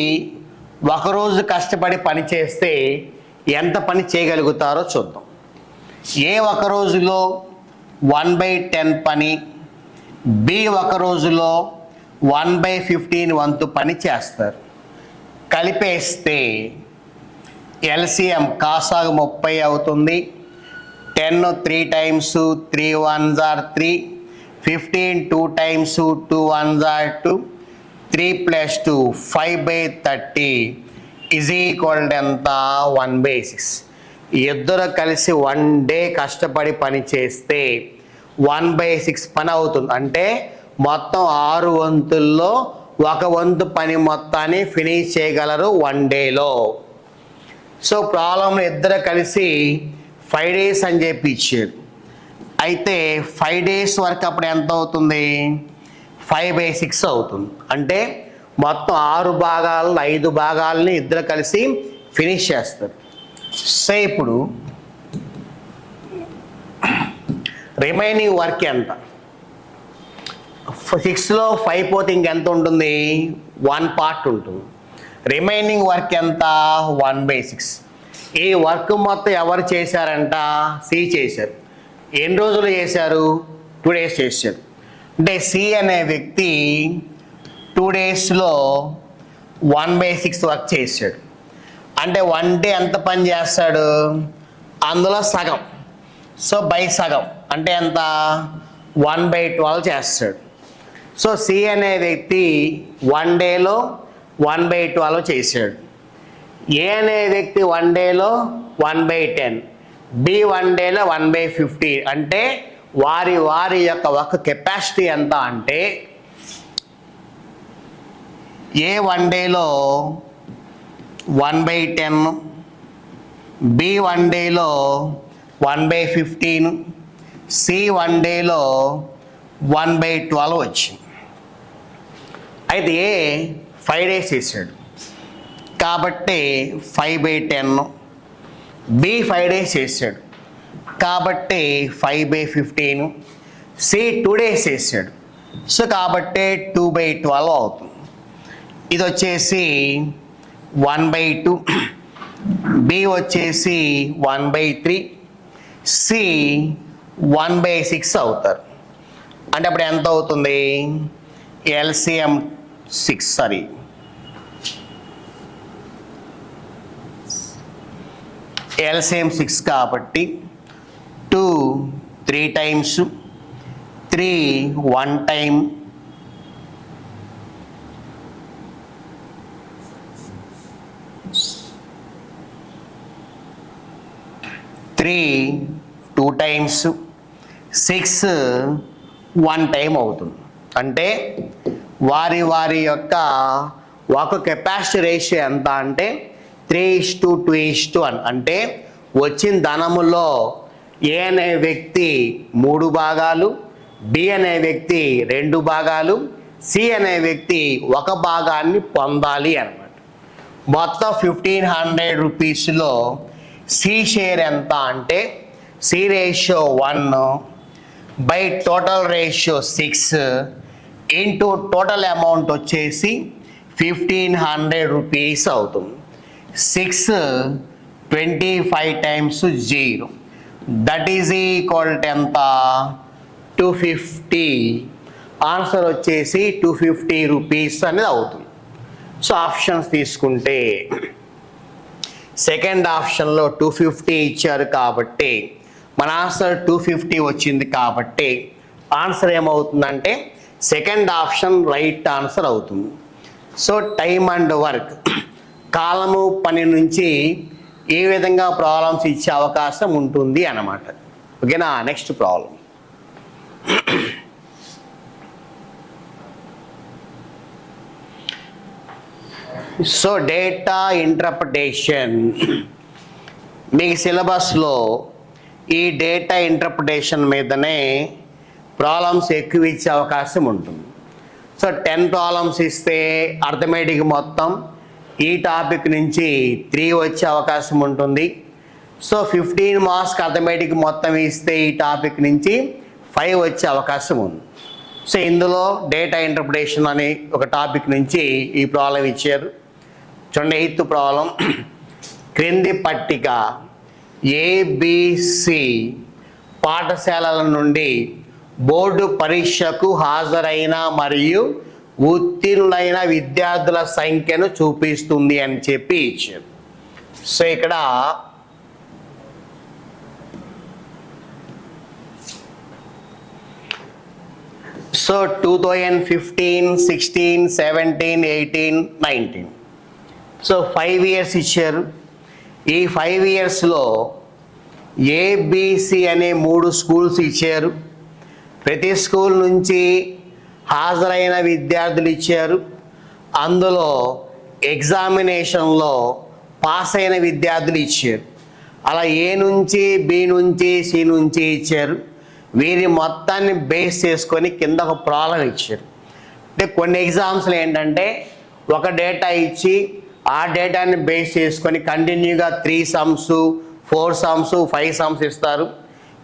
A: ఒకరోజు కష్టపడి పని చేస్తే ఎంత పని చేయగలుగుతారో చూద్దాం. ఏ ఒక రోజులో 1/10 పని, బి ఒక రోజులో 1/15 వంతు పని చేస్తారు. కలిపేస్తే ఎల్సిఎం కాసాగు 30 అవుతుంది. 10 3 times 3 1s are 3, 15 2 times 2 1s are 2, 3 plus 2 5/30 is equal to ఎంత 1/6. ఇద్దరు కలిసి 1 day కష్టపడి పని చేస్తే 1/6 పని అవుతుంది. అంటే మొత్తం 6 వంతుల్లో 1 వంతు పని మొత్తాన్ని ఫినిష్ చేయగలరు 1 dayలో. సో ప్రాబ్లంలో ఇద్దరు కలిసి 5 days అని చెప్పి ఇచ్చారు. అయితే 5 days వరకు అప్పుడు ఎంత అవుతుంది 5/6 అవుతుంది. అంటే మొత్తం 6 భాగాలను 5 భాగాలని ఇద్దరు కలిసి ఫినిష్ చేస్తారు. సో ఇప్పుడు రిమైనింగ్ వర్క్ ఎంత? 6లో 5 పోతే ఇంకెంత ఉంటుంది 1 part ఉంటుంది. రిమైనింగ్ వర్క్ ఎంత 1/6. ఈ వర్క్ మొత్తం ఎవరు చేశారంట సి చేశారు. ఎన్ని రోజులు చేశారు 2 days చేశారు. అంటే సి అనే వ్యక్తి 2 daysలో 1/6 వర్క్ చేశాడు. అంటే 1 day ఎంత పని చేస్తాడు అందులో సగం. సో బై సగం అంటే ఎంత 1/12 చేస్తాడు. సో సి అనే వ్యక్తి 1 dayలో 1/12 చేశాడు. ఏ అనే వ్యక్తి 1 dayలో 1/10, బి 1 dayలో 1/15. అంటే వారి యొక్క వర్క్ కెపాసిటీ ఎంత అంటే ఏ 1 dayలో 1/10, బి 1 dayలో 1/15, సి 1 dayలో 1/12 వచ్చింది. అయితే ఏ 5 days చేశాడు కాబట్టి 5/10, బి 5 days చేశాడు కాబట్టి 5/15, సి 2 days చేశాడు సో కాబట్టి 2/12 అవుతుంది. ఇది వచ్చేసి 1/2, బి వచ్చేసి 1/3, సి 1/6 అవుతారు. అంటే అప్పుడు ఎంత అవుతుంది? ఎల్సిఎం 6 ఎల్సిఎం 6 కాబట్టి 2 3 టైమ్స్, 3 1 టైం, 3 2 టైమ్స్, 6 1 టైం అవుతుంది. అంటే వారి యొక్క ఒక కెపాసిటీ రేషియో ఎంత అంటే 3:2:1. అంటే వచ్చిన ధనములో ఏ అనే వ్యక్తి 3 భాగాలు, బి అనే వ్యక్తి 2 భాగాలు, సి అనే వ్యక్తి 1 భాగాన్ని పొందాలి అన్నమాట. మొత్తం 1500 రూపీస్లో సి షేర్ ఎంత అంటే C ratio 1 by total ratio 6 into total amount వచ్చేసి 1500 రూపీస్ అవుతుంది. 6 25 times 0 that is equal to ఎంత? 250. ఆన్సర్ వచ్చేసి 250 రూపీస్ అనేది అవుతుంది. సో ఆప్షన్స్ తీసుకుంటే సెకండ్ ఆప్షన్లో 250 ఇచ్చారు కాబట్టి మన ఆన్సర్ 250 వచ్చింది కాబట్టి ఆన్సర్ ఏమవుతుందంటే సెకండ్ ఆప్షన్ రైట్ ఆన్సర్ అవుతుంది. సో టైమ్ అండ్ వర్క్, కాలము పని నుంచి ఏ విధంగా ప్రాబ్లమ్స్ ఇచ్చే అవకాశం ఉంటుంది అన్నమాట. ఓకేనా? Next problem. So data interpretation, మీకు సిలబస్లో ఈ డేటా ఇంటర్ప్రిటేషన్ మీదనే ప్రాబ్లమ్స్ ఎక్కువ ఇచ్చే అవకాశం ఉంటుంది. సో 10 ప్రాబ్లమ్స్ ఇస్తే అర్థమెటిక్ మొత్తం ఈ టాపిక్ నుంచి 3 వచ్చే అవకాశం ఉంటుంది. సో 15 మార్క్స్కి అర్థమెటిక్ మొత్తం ఇస్తే ఈ టాపిక్ నుంచి 5 వచ్చే అవకాశం ఉంది. సో ఇందులో డేటా ఇంటర్ప్రిటేషన్ అనే ఒక టాపిక్ నుంచి ఈ ప్రాబ్లం ఇచ్చారు. చూడండి, 8th ప్రాబ్లం. క్రింది పట్టిక ఏబిసి పాఠశాలల నుండి బోర్డు పరీక్షకు హాజరైన మరియు ఉత్తీర్ణులైన విద్యార్థుల సంఖ్యను చూపిస్తుంది అని చెప్పి ఇచ్చారు. సో ఇక్కడ సో 2015, 16, 17, 18, 19 సో 5 ఇయర్స్ ఇచ్చారు. ఈ 5 ఇయర్స్లో ఏబిసి అనే 3 స్కూల్స్ ఇచ్చారు. ప్రతి స్కూల్ నుంచి హాజరైన విద్యార్థులు ఇచ్చారు. అందులో ఎగ్జామినేషన్లో పాస్ అయిన విద్యార్థులు ఇచ్చారు. అలా ఏ నుంచి, బి నుంచి, సి నుంచి ఇచ్చారు. వీరి మొత్తాన్ని బేస్ చేసుకొని కింద ఒక ప్రాబ్లం ఇచ్చారు. అంటే కొన్ని ఎగ్జామ్స్లో ఏంటంటే ఒక డేటా ఇచ్చి ఆ డేటాని బేస్ చేసుకొని కంటిన్యూగా 3 సమ్స్, 4 సమ్స్, 5 సమ్స్ ఇస్తారు.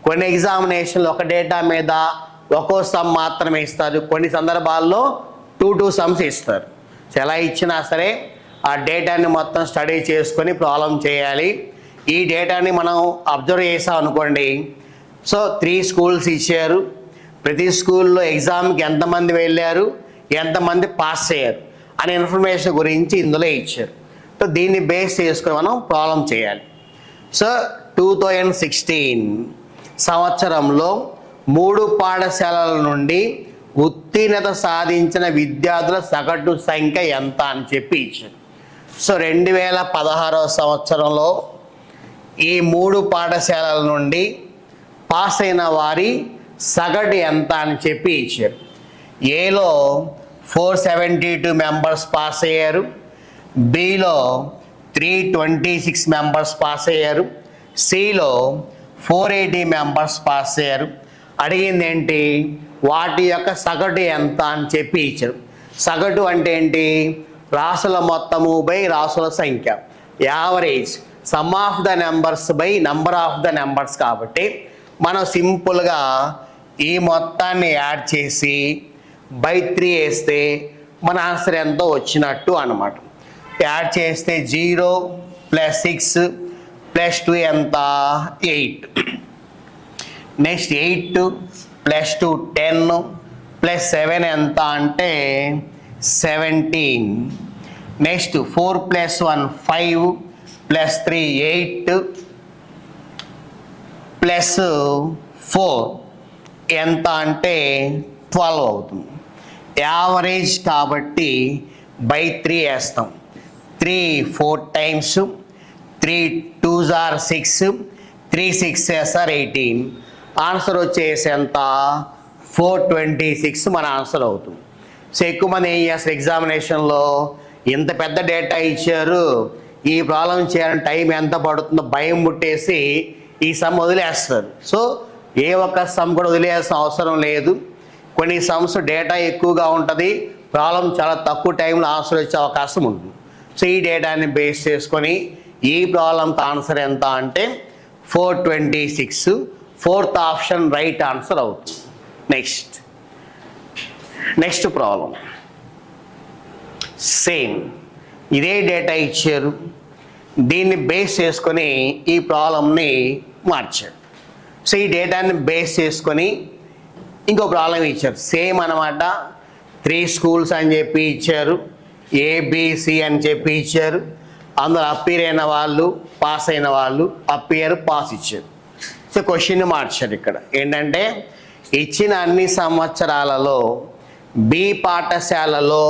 A: కొన్ని ఎగ్జామినేషన్లు ఒక డేటా మీద ఒక్కో సమ్ మాత్రమే ఇస్తారు. కొన్ని సందర్భాల్లో 2 సమ్స్ ఇస్తారు. సో ఎలా ఇచ్చినా సరే ఆ డేటాని మొత్తం స్టడీ చేసుకొని ప్రాబ్లం చేయాలి. ఈ డేటాని మనం అబ్జర్వ్ చేసాం అనుకోండి. సో 3 స్కూల్స్ ఇచ్చారు. ప్రతి స్కూల్లో ఎగ్జామ్కి ఎంతమంది వెళ్ళారు, ఎంతమంది పాస్ అయ్యారు అనే ఇన్ఫర్మేషన్ గురించి ఇందులో ఇచ్చారు. సో దీన్ని బేస్ చేసుకొని మనం ప్రాబ్లం చేయాలి. సో 2016 సంవత్సరంలో 3 పాఠశాలల నుండి ఉత్తీర్ణత సాధించిన విద్యార్థుల సగటు సంఖ్య ఎంత అని చెప్పి ఇచ్చారు. సో 2016వ సంవత్సరంలో ఈ 3 పాఠశాలల నుండి పాస్ అయిన వారి సగటు ఎంత అని చెప్పి ఇచ్చారు. ఏలో 472 మెంబర్స్ పాస్ అయ్యారు, బిలో 326 మెంబర్స్ పాస్ అయ్యారు, సిలో 480 మెంబర్స్ పాస్ అయ్యారు. అడిగింది ఏంటి? వాటి యొక్క సగటు ఎంత అని చెప్పి ఇచ్చారు. సగటు అంటే ఏంటి? రాసుల మొత్తము బై రాసుల సంఖ్య, average, some of the numbers by number of the numbers. కాబట్టి మనం సింపుల్గా ఈ మొత్తాన్ని యాడ్ చేసి బై 3 వేస్తే మన ఆన్సర్ ఎంతో వచ్చినట్టు అన్నమాట. యాడ్ చేస్తే 0 ప్లస్ 6 ప్లస్ 2 ఎంత 8. నెక్స్ట్ 8 ప్లస్ 2 10 ప్లస్ 7 ఎంత అంటే 17. నెక్స్ట్ 4 ప్లస్ 1 5 ప్లస్ 3 8 ప్లస్ 4 ఎంత అంటే 12 అవుతుంది. యావరేజ్ కాబట్టి బై 3 వేస్తాం. 3 4 times 3 2s are 6 3 6s are 18. Answer వచ్చేసి ఎంత 426 మన ఆన్సర్ అవుతుంది. సో ఎక్కువ మంది ఏం చేస్తారు ఎగ్జామినేషన్లో ఇంత పెద్ద డేటా ఇచ్చారు ఈ ప్రాబ్లం చేయాలని టైం ఎంత పడుతుందో భయం పుట్టేసి ఈ సమ్ వదిలేస్తారు. సో ఏ ఒక్క సమ్ కూడా వదిలేయాల్సిన అవసరం లేదు. కొన్ని సమ్స్ డేటా ఎక్కువగా ఉంటుంది, ప్రాబ్లం చాలా తక్కువ టైంలో ఆన్సర్ వచ్చే అవకాశం ఉంటుంది. సో ఈ డేటాని బేస్ చేసుకొని ఈ ప్రాబ్లంకి ఆన్సర్ ఎంత అంటే 426. ఫోర్త్ ఆప్షన్ రైట్ ఆన్సర్ అవుతుంది. నెక్స్ట్ ప్రాబ్లం సేమ్ ఇదే డేటా ఇచ్చారు, దీన్ని బేస్ చేసుకొని ఈ ప్రాబ్లంని మార్చారు. సో ఈ డేటాని బేస్ చేసుకొని ఇంకో ప్రాబ్లం ఇచ్చారు సేమ్ అనమాట. 3 schools అని చెప్పి ఇచ్చారు, ఏబిసి అని చెప్పి ఇచ్చారు. అందులో అప్పీర్ అయిన వాళ్ళు పాస్ అయిన వాళ్ళు అప్పీర్ పాస్ ఇచ్చారు. సో క్వశ్చన్ మార్చారు. ఇక్కడ ఏంటంటే ఇచ్చిన అన్ని సంవత్సరాలలో బి పాఠశాలలో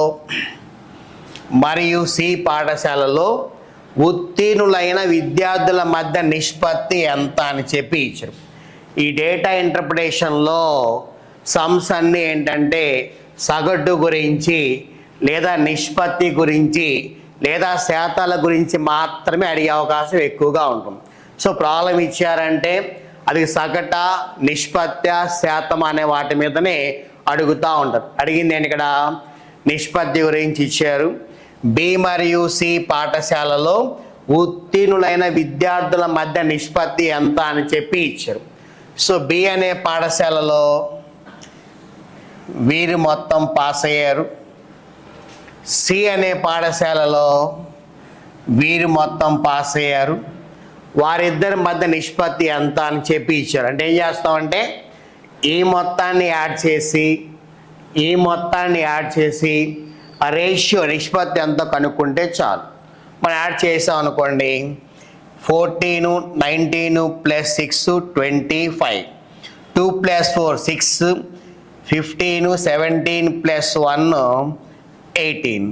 A: మరియు సి పాఠశాలలో ఉత్తీర్ణులైన విద్యార్థుల మధ్య నిష్పత్తి ఎంత అని చెప్పి ఇచ్చారు. ఈ డేటా ఇంటర్ప్రిటేషన్లో సమ్స్ అన్నీ ఏంటంటే సగటు గురించి లేదా నిష్పత్తి గురించి లేదా శాతాల గురించి మాత్రమే అడిగే అవకాశం ఎక్కువగా ఉంటుంది. సో ప్రాబ్లం ఇచ్చారంటే అది సగట నిష్పత్తి శాతం అనే వాటి మీదనే అడుగుతూ ఉంటారు. అడిగింది ఏంటి ఇక్కడ నిష్పత్తి గురించి ఇచ్చారు. బి మరియు సి పాఠశాలలో ఉత్తీర్ణులైన విద్యార్థుల మధ్య నిష్పత్తి ఎంత అని చెప్పి ఇచ్చారు. సో బి అనే పాఠశాలలో వీరు మొత్తం పాస్ అయ్యారు, సి అనే పాఠశాలలో వీరు మొత్తం పాస్ అయ్యారు. వారిద్దరి మధ్య నిష్పత్తి ఎంత అని చెప్పి ఇచ్చారు. అంటే ఏం చేస్తామంటే ఈ మొత్తాన్ని యాడ్ చేసి ఆ రేషియో నిష్పత్తి ఎంత కనుక్కుంటే చాలు. మనం యాడ్ చేసాం అనుకోండి 14 19 ప్లస్ 6 25 2 ప్లస్ 4 6 15 17 ప్లస్ 1 18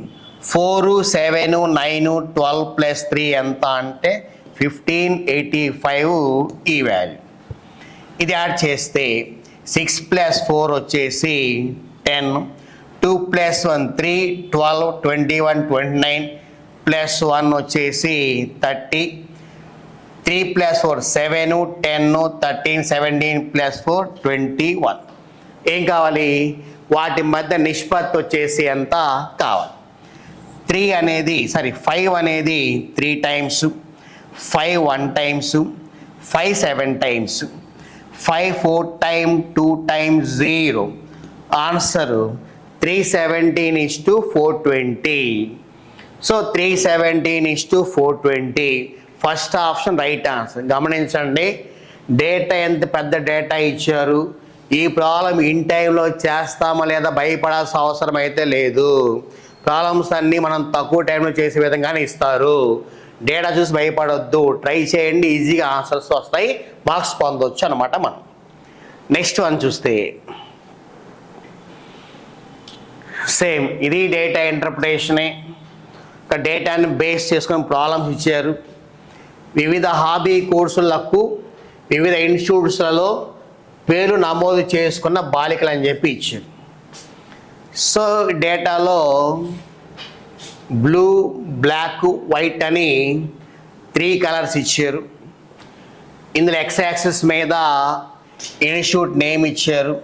A: 4 7 9 12 ప్లస్ 3 ఎంత అంటే 1585 ఈ వాల్యూ. ఇది యాడ్ చేస్తే 6 ప్లస్ 4 వచ్చేసి 10 2 ప్లస్ 1 3 12 21 29 ప్లస్ 1 వచ్చేసి 30 3 ప్లస్ 4 7 10 13 17 ప్లస్ 4 21. ఏం కావాలి వాటి మధ్య నిష్పత్తి వచ్చేసి ఎంత కావాలి. 5 అనేది 3 times, 5 1 times, 5 7 times, 5 4 time 2 times 0. Answer 317:420. So 317:420 first option right answer. గమనించండి డేటా ఎంత పెద్ద డేటా ఇచ్చారు, ఈ ప్రాబ్లం ఇన్ టైంలో చేస్తామా లేదా భయపడాల్సిన అవసరం అయితే లేదు. ప్రాబ్లమ్స్ అన్నీ మనం తక్కువ టైంలో చేసే విధంగానే ఇస్తారు. డేటా చూసి భయపడొద్దు, ట్రై చేయండి, ఈజీగా ఆన్సర్స్ వస్తాయి, మార్క్స్ పొందొచ్చు అనమాట. మనం నెక్స్ట్ వన్ చూస్తే సేమ్ ఇది డేటా ఇంటర్ప్రిటేషనే. ఒక డేటాని బేస్ చేసుకొని ప్రాబ్లమ్స్ ఇచ్చారు. వివిధ హాబీ కోర్సులకు వివిధ ఇన్స్టిట్యూట్స్లలో పేరు నమోదు చేసుకున్న బాలికలు అని చెప్పి ఇచ్చారు. సో డేటాలో బ్లూ బ్లాక్ వైట్ అని 3 కలర్స్ ఇచ్చారు. ఇందులో ఎక్స్ యాక్సిస్ మీద ఇన్స్టిట్యూట్ నేమ్ ఇచ్చారు,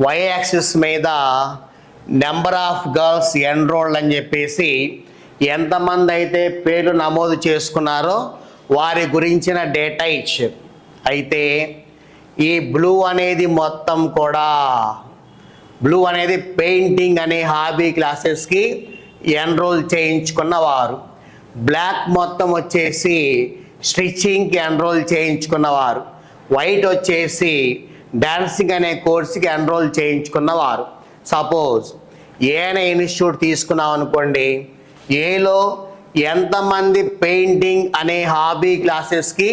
A: వై యాక్సిస్ మీద నెంబర్ ఆఫ్ గర్ల్స్ ఎన్రోల్డ్ అని చెప్పేసి ఎంతమంది అయితే పేర్లు నమోదు చేసుకున్నారో వారి గురించిన డేటా ఇచ్చారు. అయితే ఈ బ్లూ అనేది మొత్తం కూడా బ్లూ అనేది పెయింటింగ్ అనే హాబీ క్లాసెస్కి ఎన్రోల్ చేయించుకున్న వారు, బ్లాక్ మొత్తం వచ్చేసి స్టిచ్చింగ్కి ఎన్రోల్ చేయించుకున్నవారు, వైట్ వచ్చేసి డాన్సింగ్ అనే కోర్సుకి ఎన్రోల్ చేయించుకున్నవారు. సపోజ్ ఏ అనే ఇన్స్టిట్యూట్ తీసుకున్నాం అనుకోండి, ఏలో ఎంతమంది పెయింటింగ్ అనే హాబీ క్లాసెస్కి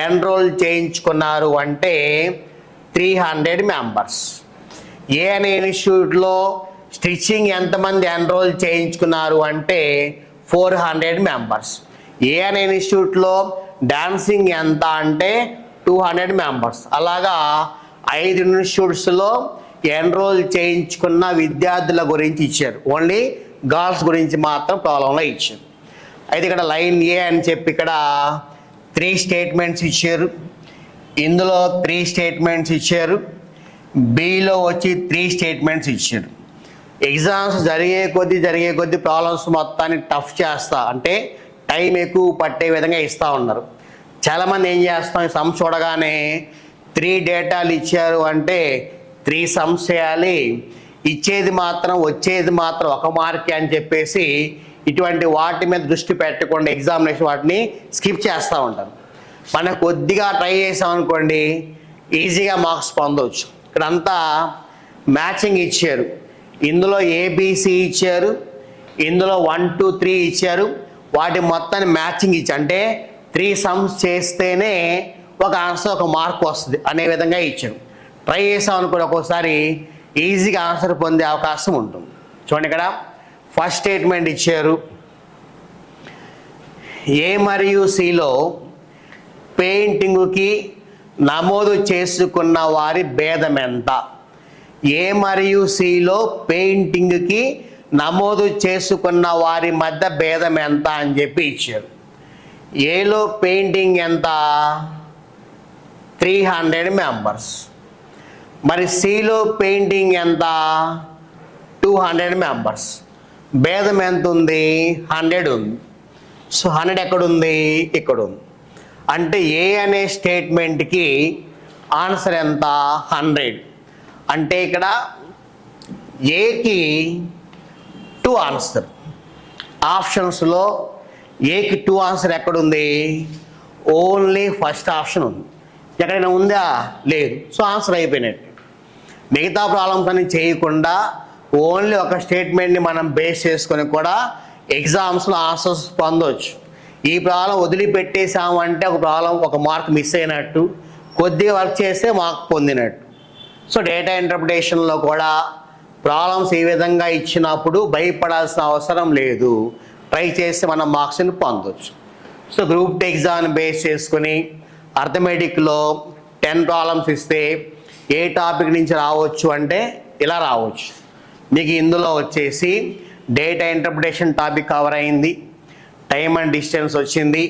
A: ఎన్రోల్ చేయించుకున్నారు అంటే 300 మెంబర్స్. ఏ అనే ఇన్స్టిట్యూట్లో స్టిచ్చింగ్ ఎంతమంది ఎన్రోల్ చేయించుకున్నారు అంటే 400 మెంబర్స్. ఏ అనే ఇన్స్టిట్యూట్లో డాన్సింగ్ ఎంత అంటే 200 మెంబర్స్. అలాగా 5 ఇన్స్టిట్యూట్స్లో ఎన్రోల్ చేయించుకున్న విద్యార్థుల గురించి ఇచ్చారు. ఓన్లీ గర్ల్స్ గురించి మాత్రం ప్రాబ్లంలో ఇచ్చారు. అయితే ఇక్కడ లైన్ ఏ అని చెప్పి ఇక్కడ 3 స్టేట్మెంట్స్ ఇచ్చారు. ఇందులో 3 స్టేట్మెంట్స్ ఇచ్చారు. బిలో వచ్చి 3 స్టేట్మెంట్స్ ఇచ్చారు. ఎగ్జామ్స్ జరిగే కొద్దీ ప్రాబ్లమ్స్ మొత్తాన్ని టఫ్ చేస్తా, అంటే టైం ఎక్కువ పట్టే విధంగా ఇస్తూ ఉన్నారు. చాలామంది ఏం చేస్తాం, ఈ సమ్స్ చూడగానే 3 డేటాలు ఇచ్చారు అంటే 3 సమ్స్ చేయాలి, వచ్చేది మాత్రం 1 మార్కే అని చెప్పేసి ఇటువంటి వాటి మీద దృష్టి పెట్టకుండా ఎగ్జామినేషన్ వాటిని స్కిప్ చేస్తూ ఉంటారు. మనం కొద్దిగా ట్రై చేసాం అనుకోండి, ఈజీగా మార్క్స్ పొందవచ్చు. ఇక్కడంతా మ్యాచింగ్ ఇచ్చారు. ఇందులో ఏబిసి ఇచ్చారు, ఇందులో 1 2 3 ఇచ్చారు. వాటి మొత్తాన్ని మ్యాచింగ్ ఇచ్చి అంటే 3 సమ్స్ చేస్తేనే ఒక ఆన్సర్ 1 మార్క్ వస్తుంది అనే విధంగా ఇచ్చారు. ట్రై చేసాం అనుకోండి, ఒక్కోసారి ఈజీగా ఆన్సర్ పొందే అవకాశం ఉంటుంది. చూడండి, ఇక్కడ ఫస్ట్ స్టేట్మెంట్ ఇచ్చారు. ఏ మరియు సిలో పెయింటింగ్కి నమోదు చేసుకున్న వారి భేదం ఎంత? ఏ మరియు సిలో పెయింటింగ్కి నమోదు చేసుకున్న వారి మధ్య భేదం ఎంత అని చెప్పి ఇచ్చారు. ఏలో పెయింటింగ్ ఎంత? 300 మెంబర్స్. మరి సిలో పెయింటింగ్ ఎంత? 200 మెంబర్స్. భేదం ఎంత ఉంది? 100 ఉంది. సో 100 ఎక్కడుంది? ఇక్కడ ఉంది. అంటే ఏ అనే స్టేట్మెంట్కి ఆన్సర్ ఎంత? 100. అంటే ఇక్కడ ఏకి 2 ఆన్సర్. ఆప్షన్స్లో ఏకి 2 ఆన్సర్ ఎక్కడుంది? ఓన్లీ ఫస్ట్ ఆప్షన్ ఉంది. ఎక్కడైనా ఉందా? లేదు. సో ఆన్సర్ అయిపోయినట్టు. మిగతా ప్రాబ్లమ్స్ అన్ని చేయకుండా ఓన్లీ ఒక స్టేట్మెంట్ని మనం బేస్ చేసుకొని కూడా ఎగ్జామ్స్లో ఆన్సర్స్ పొందవచ్చు. ఈ ప్రాబ్లం వదిలిపెట్టేసామంటే ఒక మార్క్ మిస్ అయినట్టు, కొద్దిగా వర్క్ చేస్తే మార్క్ పొందినట్టు. సో డేటా ఇంటర్ప్రిటేషన్లో కూడా ప్రాబ్లమ్స్ ఈ విధంగా ఇచ్చినప్పుడు భయపడాల్సిన అవసరం లేదు. ట్రై చేస్తే మనం మార్క్స్ని పొందవచ్చు. సో గ్రూప్ 2 ఎగ్జామ్ని బేస్ చేసుకుని అర్థమెటిక్లో 10 ప్రాబ్లమ్స్ ఇస్తే ఏ టాపిక్ నుంచి రావచ్చు అంటే ఇలా రావచ్చు. మీకు ఇందులో వచ్చేసి డేటా ఇంటర్ప్రిటేషన్ టాపిక్ కవర్ అయింది, టైమ్ అండ్ డిస్టెన్స్ వచ్చింది,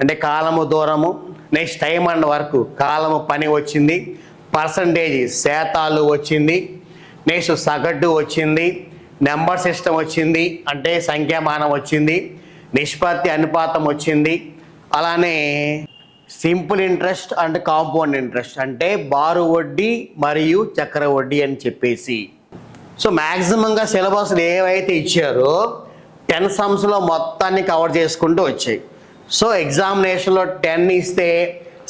A: అంటే కాలము దూరము, నెక్స్ట్ టైమ్ అండ్ వర్క్ కాలము పని వచ్చింది, పర్సంటేజ్ శాతాలు వచ్చింది, నెక్స్ట్ సగటు వచ్చింది, నెంబర్ సిస్టమ్ వచ్చింది అంటే సంఖ్యామానం వచ్చింది, నిష్పత్తి అనుపాతం వచ్చింది. అలానే simple interest and compound interest అంటే బారు వడ్డీ మరియు చక్ర వడ్డీ అని చెప్పేసి. సో మ్యాక్సిమంగా సిలబస్లు ఏవైతే ఇచ్చారో 10 సమ్స్లో మొత్తాన్ని కవర్ చేసుకుంటూ వచ్చాయి. సో ఎగ్జామినేషన్లో 10 ఇస్తే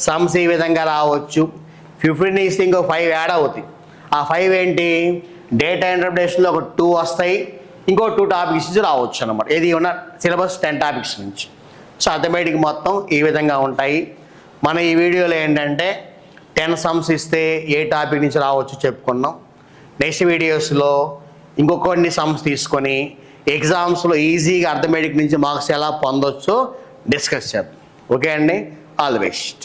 A: సమ్స్ ఈ విధంగా రావచ్చు. 15 ఇస్తే ఇంకో 5 యాడ్ అవుతాయి. ఆ 5 ఏంటి? డేటా ఇంటర్ప్రిటేషన్లో ఒక 2 వస్తాయి, ఇంకో 2 టాపిక్స్ నుంచి రావచ్చు అన్నమాట. ఏది ఉన్న సిలబస్ 10 టాపిక్స్ నుంచి. సో అథమెటిక్ మొత్తం ఈ విధంగా ఉంటాయి. మన ఈ వీడియోలో ఏంటంటే 10 సమ్స్ ఇస్తే ఏ టాపిక్ నుంచి రావచ్చు చెప్పుకున్నాం. నెక్స్ట్ వీడియోస్లో ఇంకొన్ని సమ్స్ తీసుకొని ఎగ్జామ్స్లో ఈజీగా అర్థమెటిక్ నుంచి మార్క్స్ ఎలా పొందొచ్చో డిస్కస్ చేద్దాం. ఓకే అండి, ఆల్ ది బెస్ట్.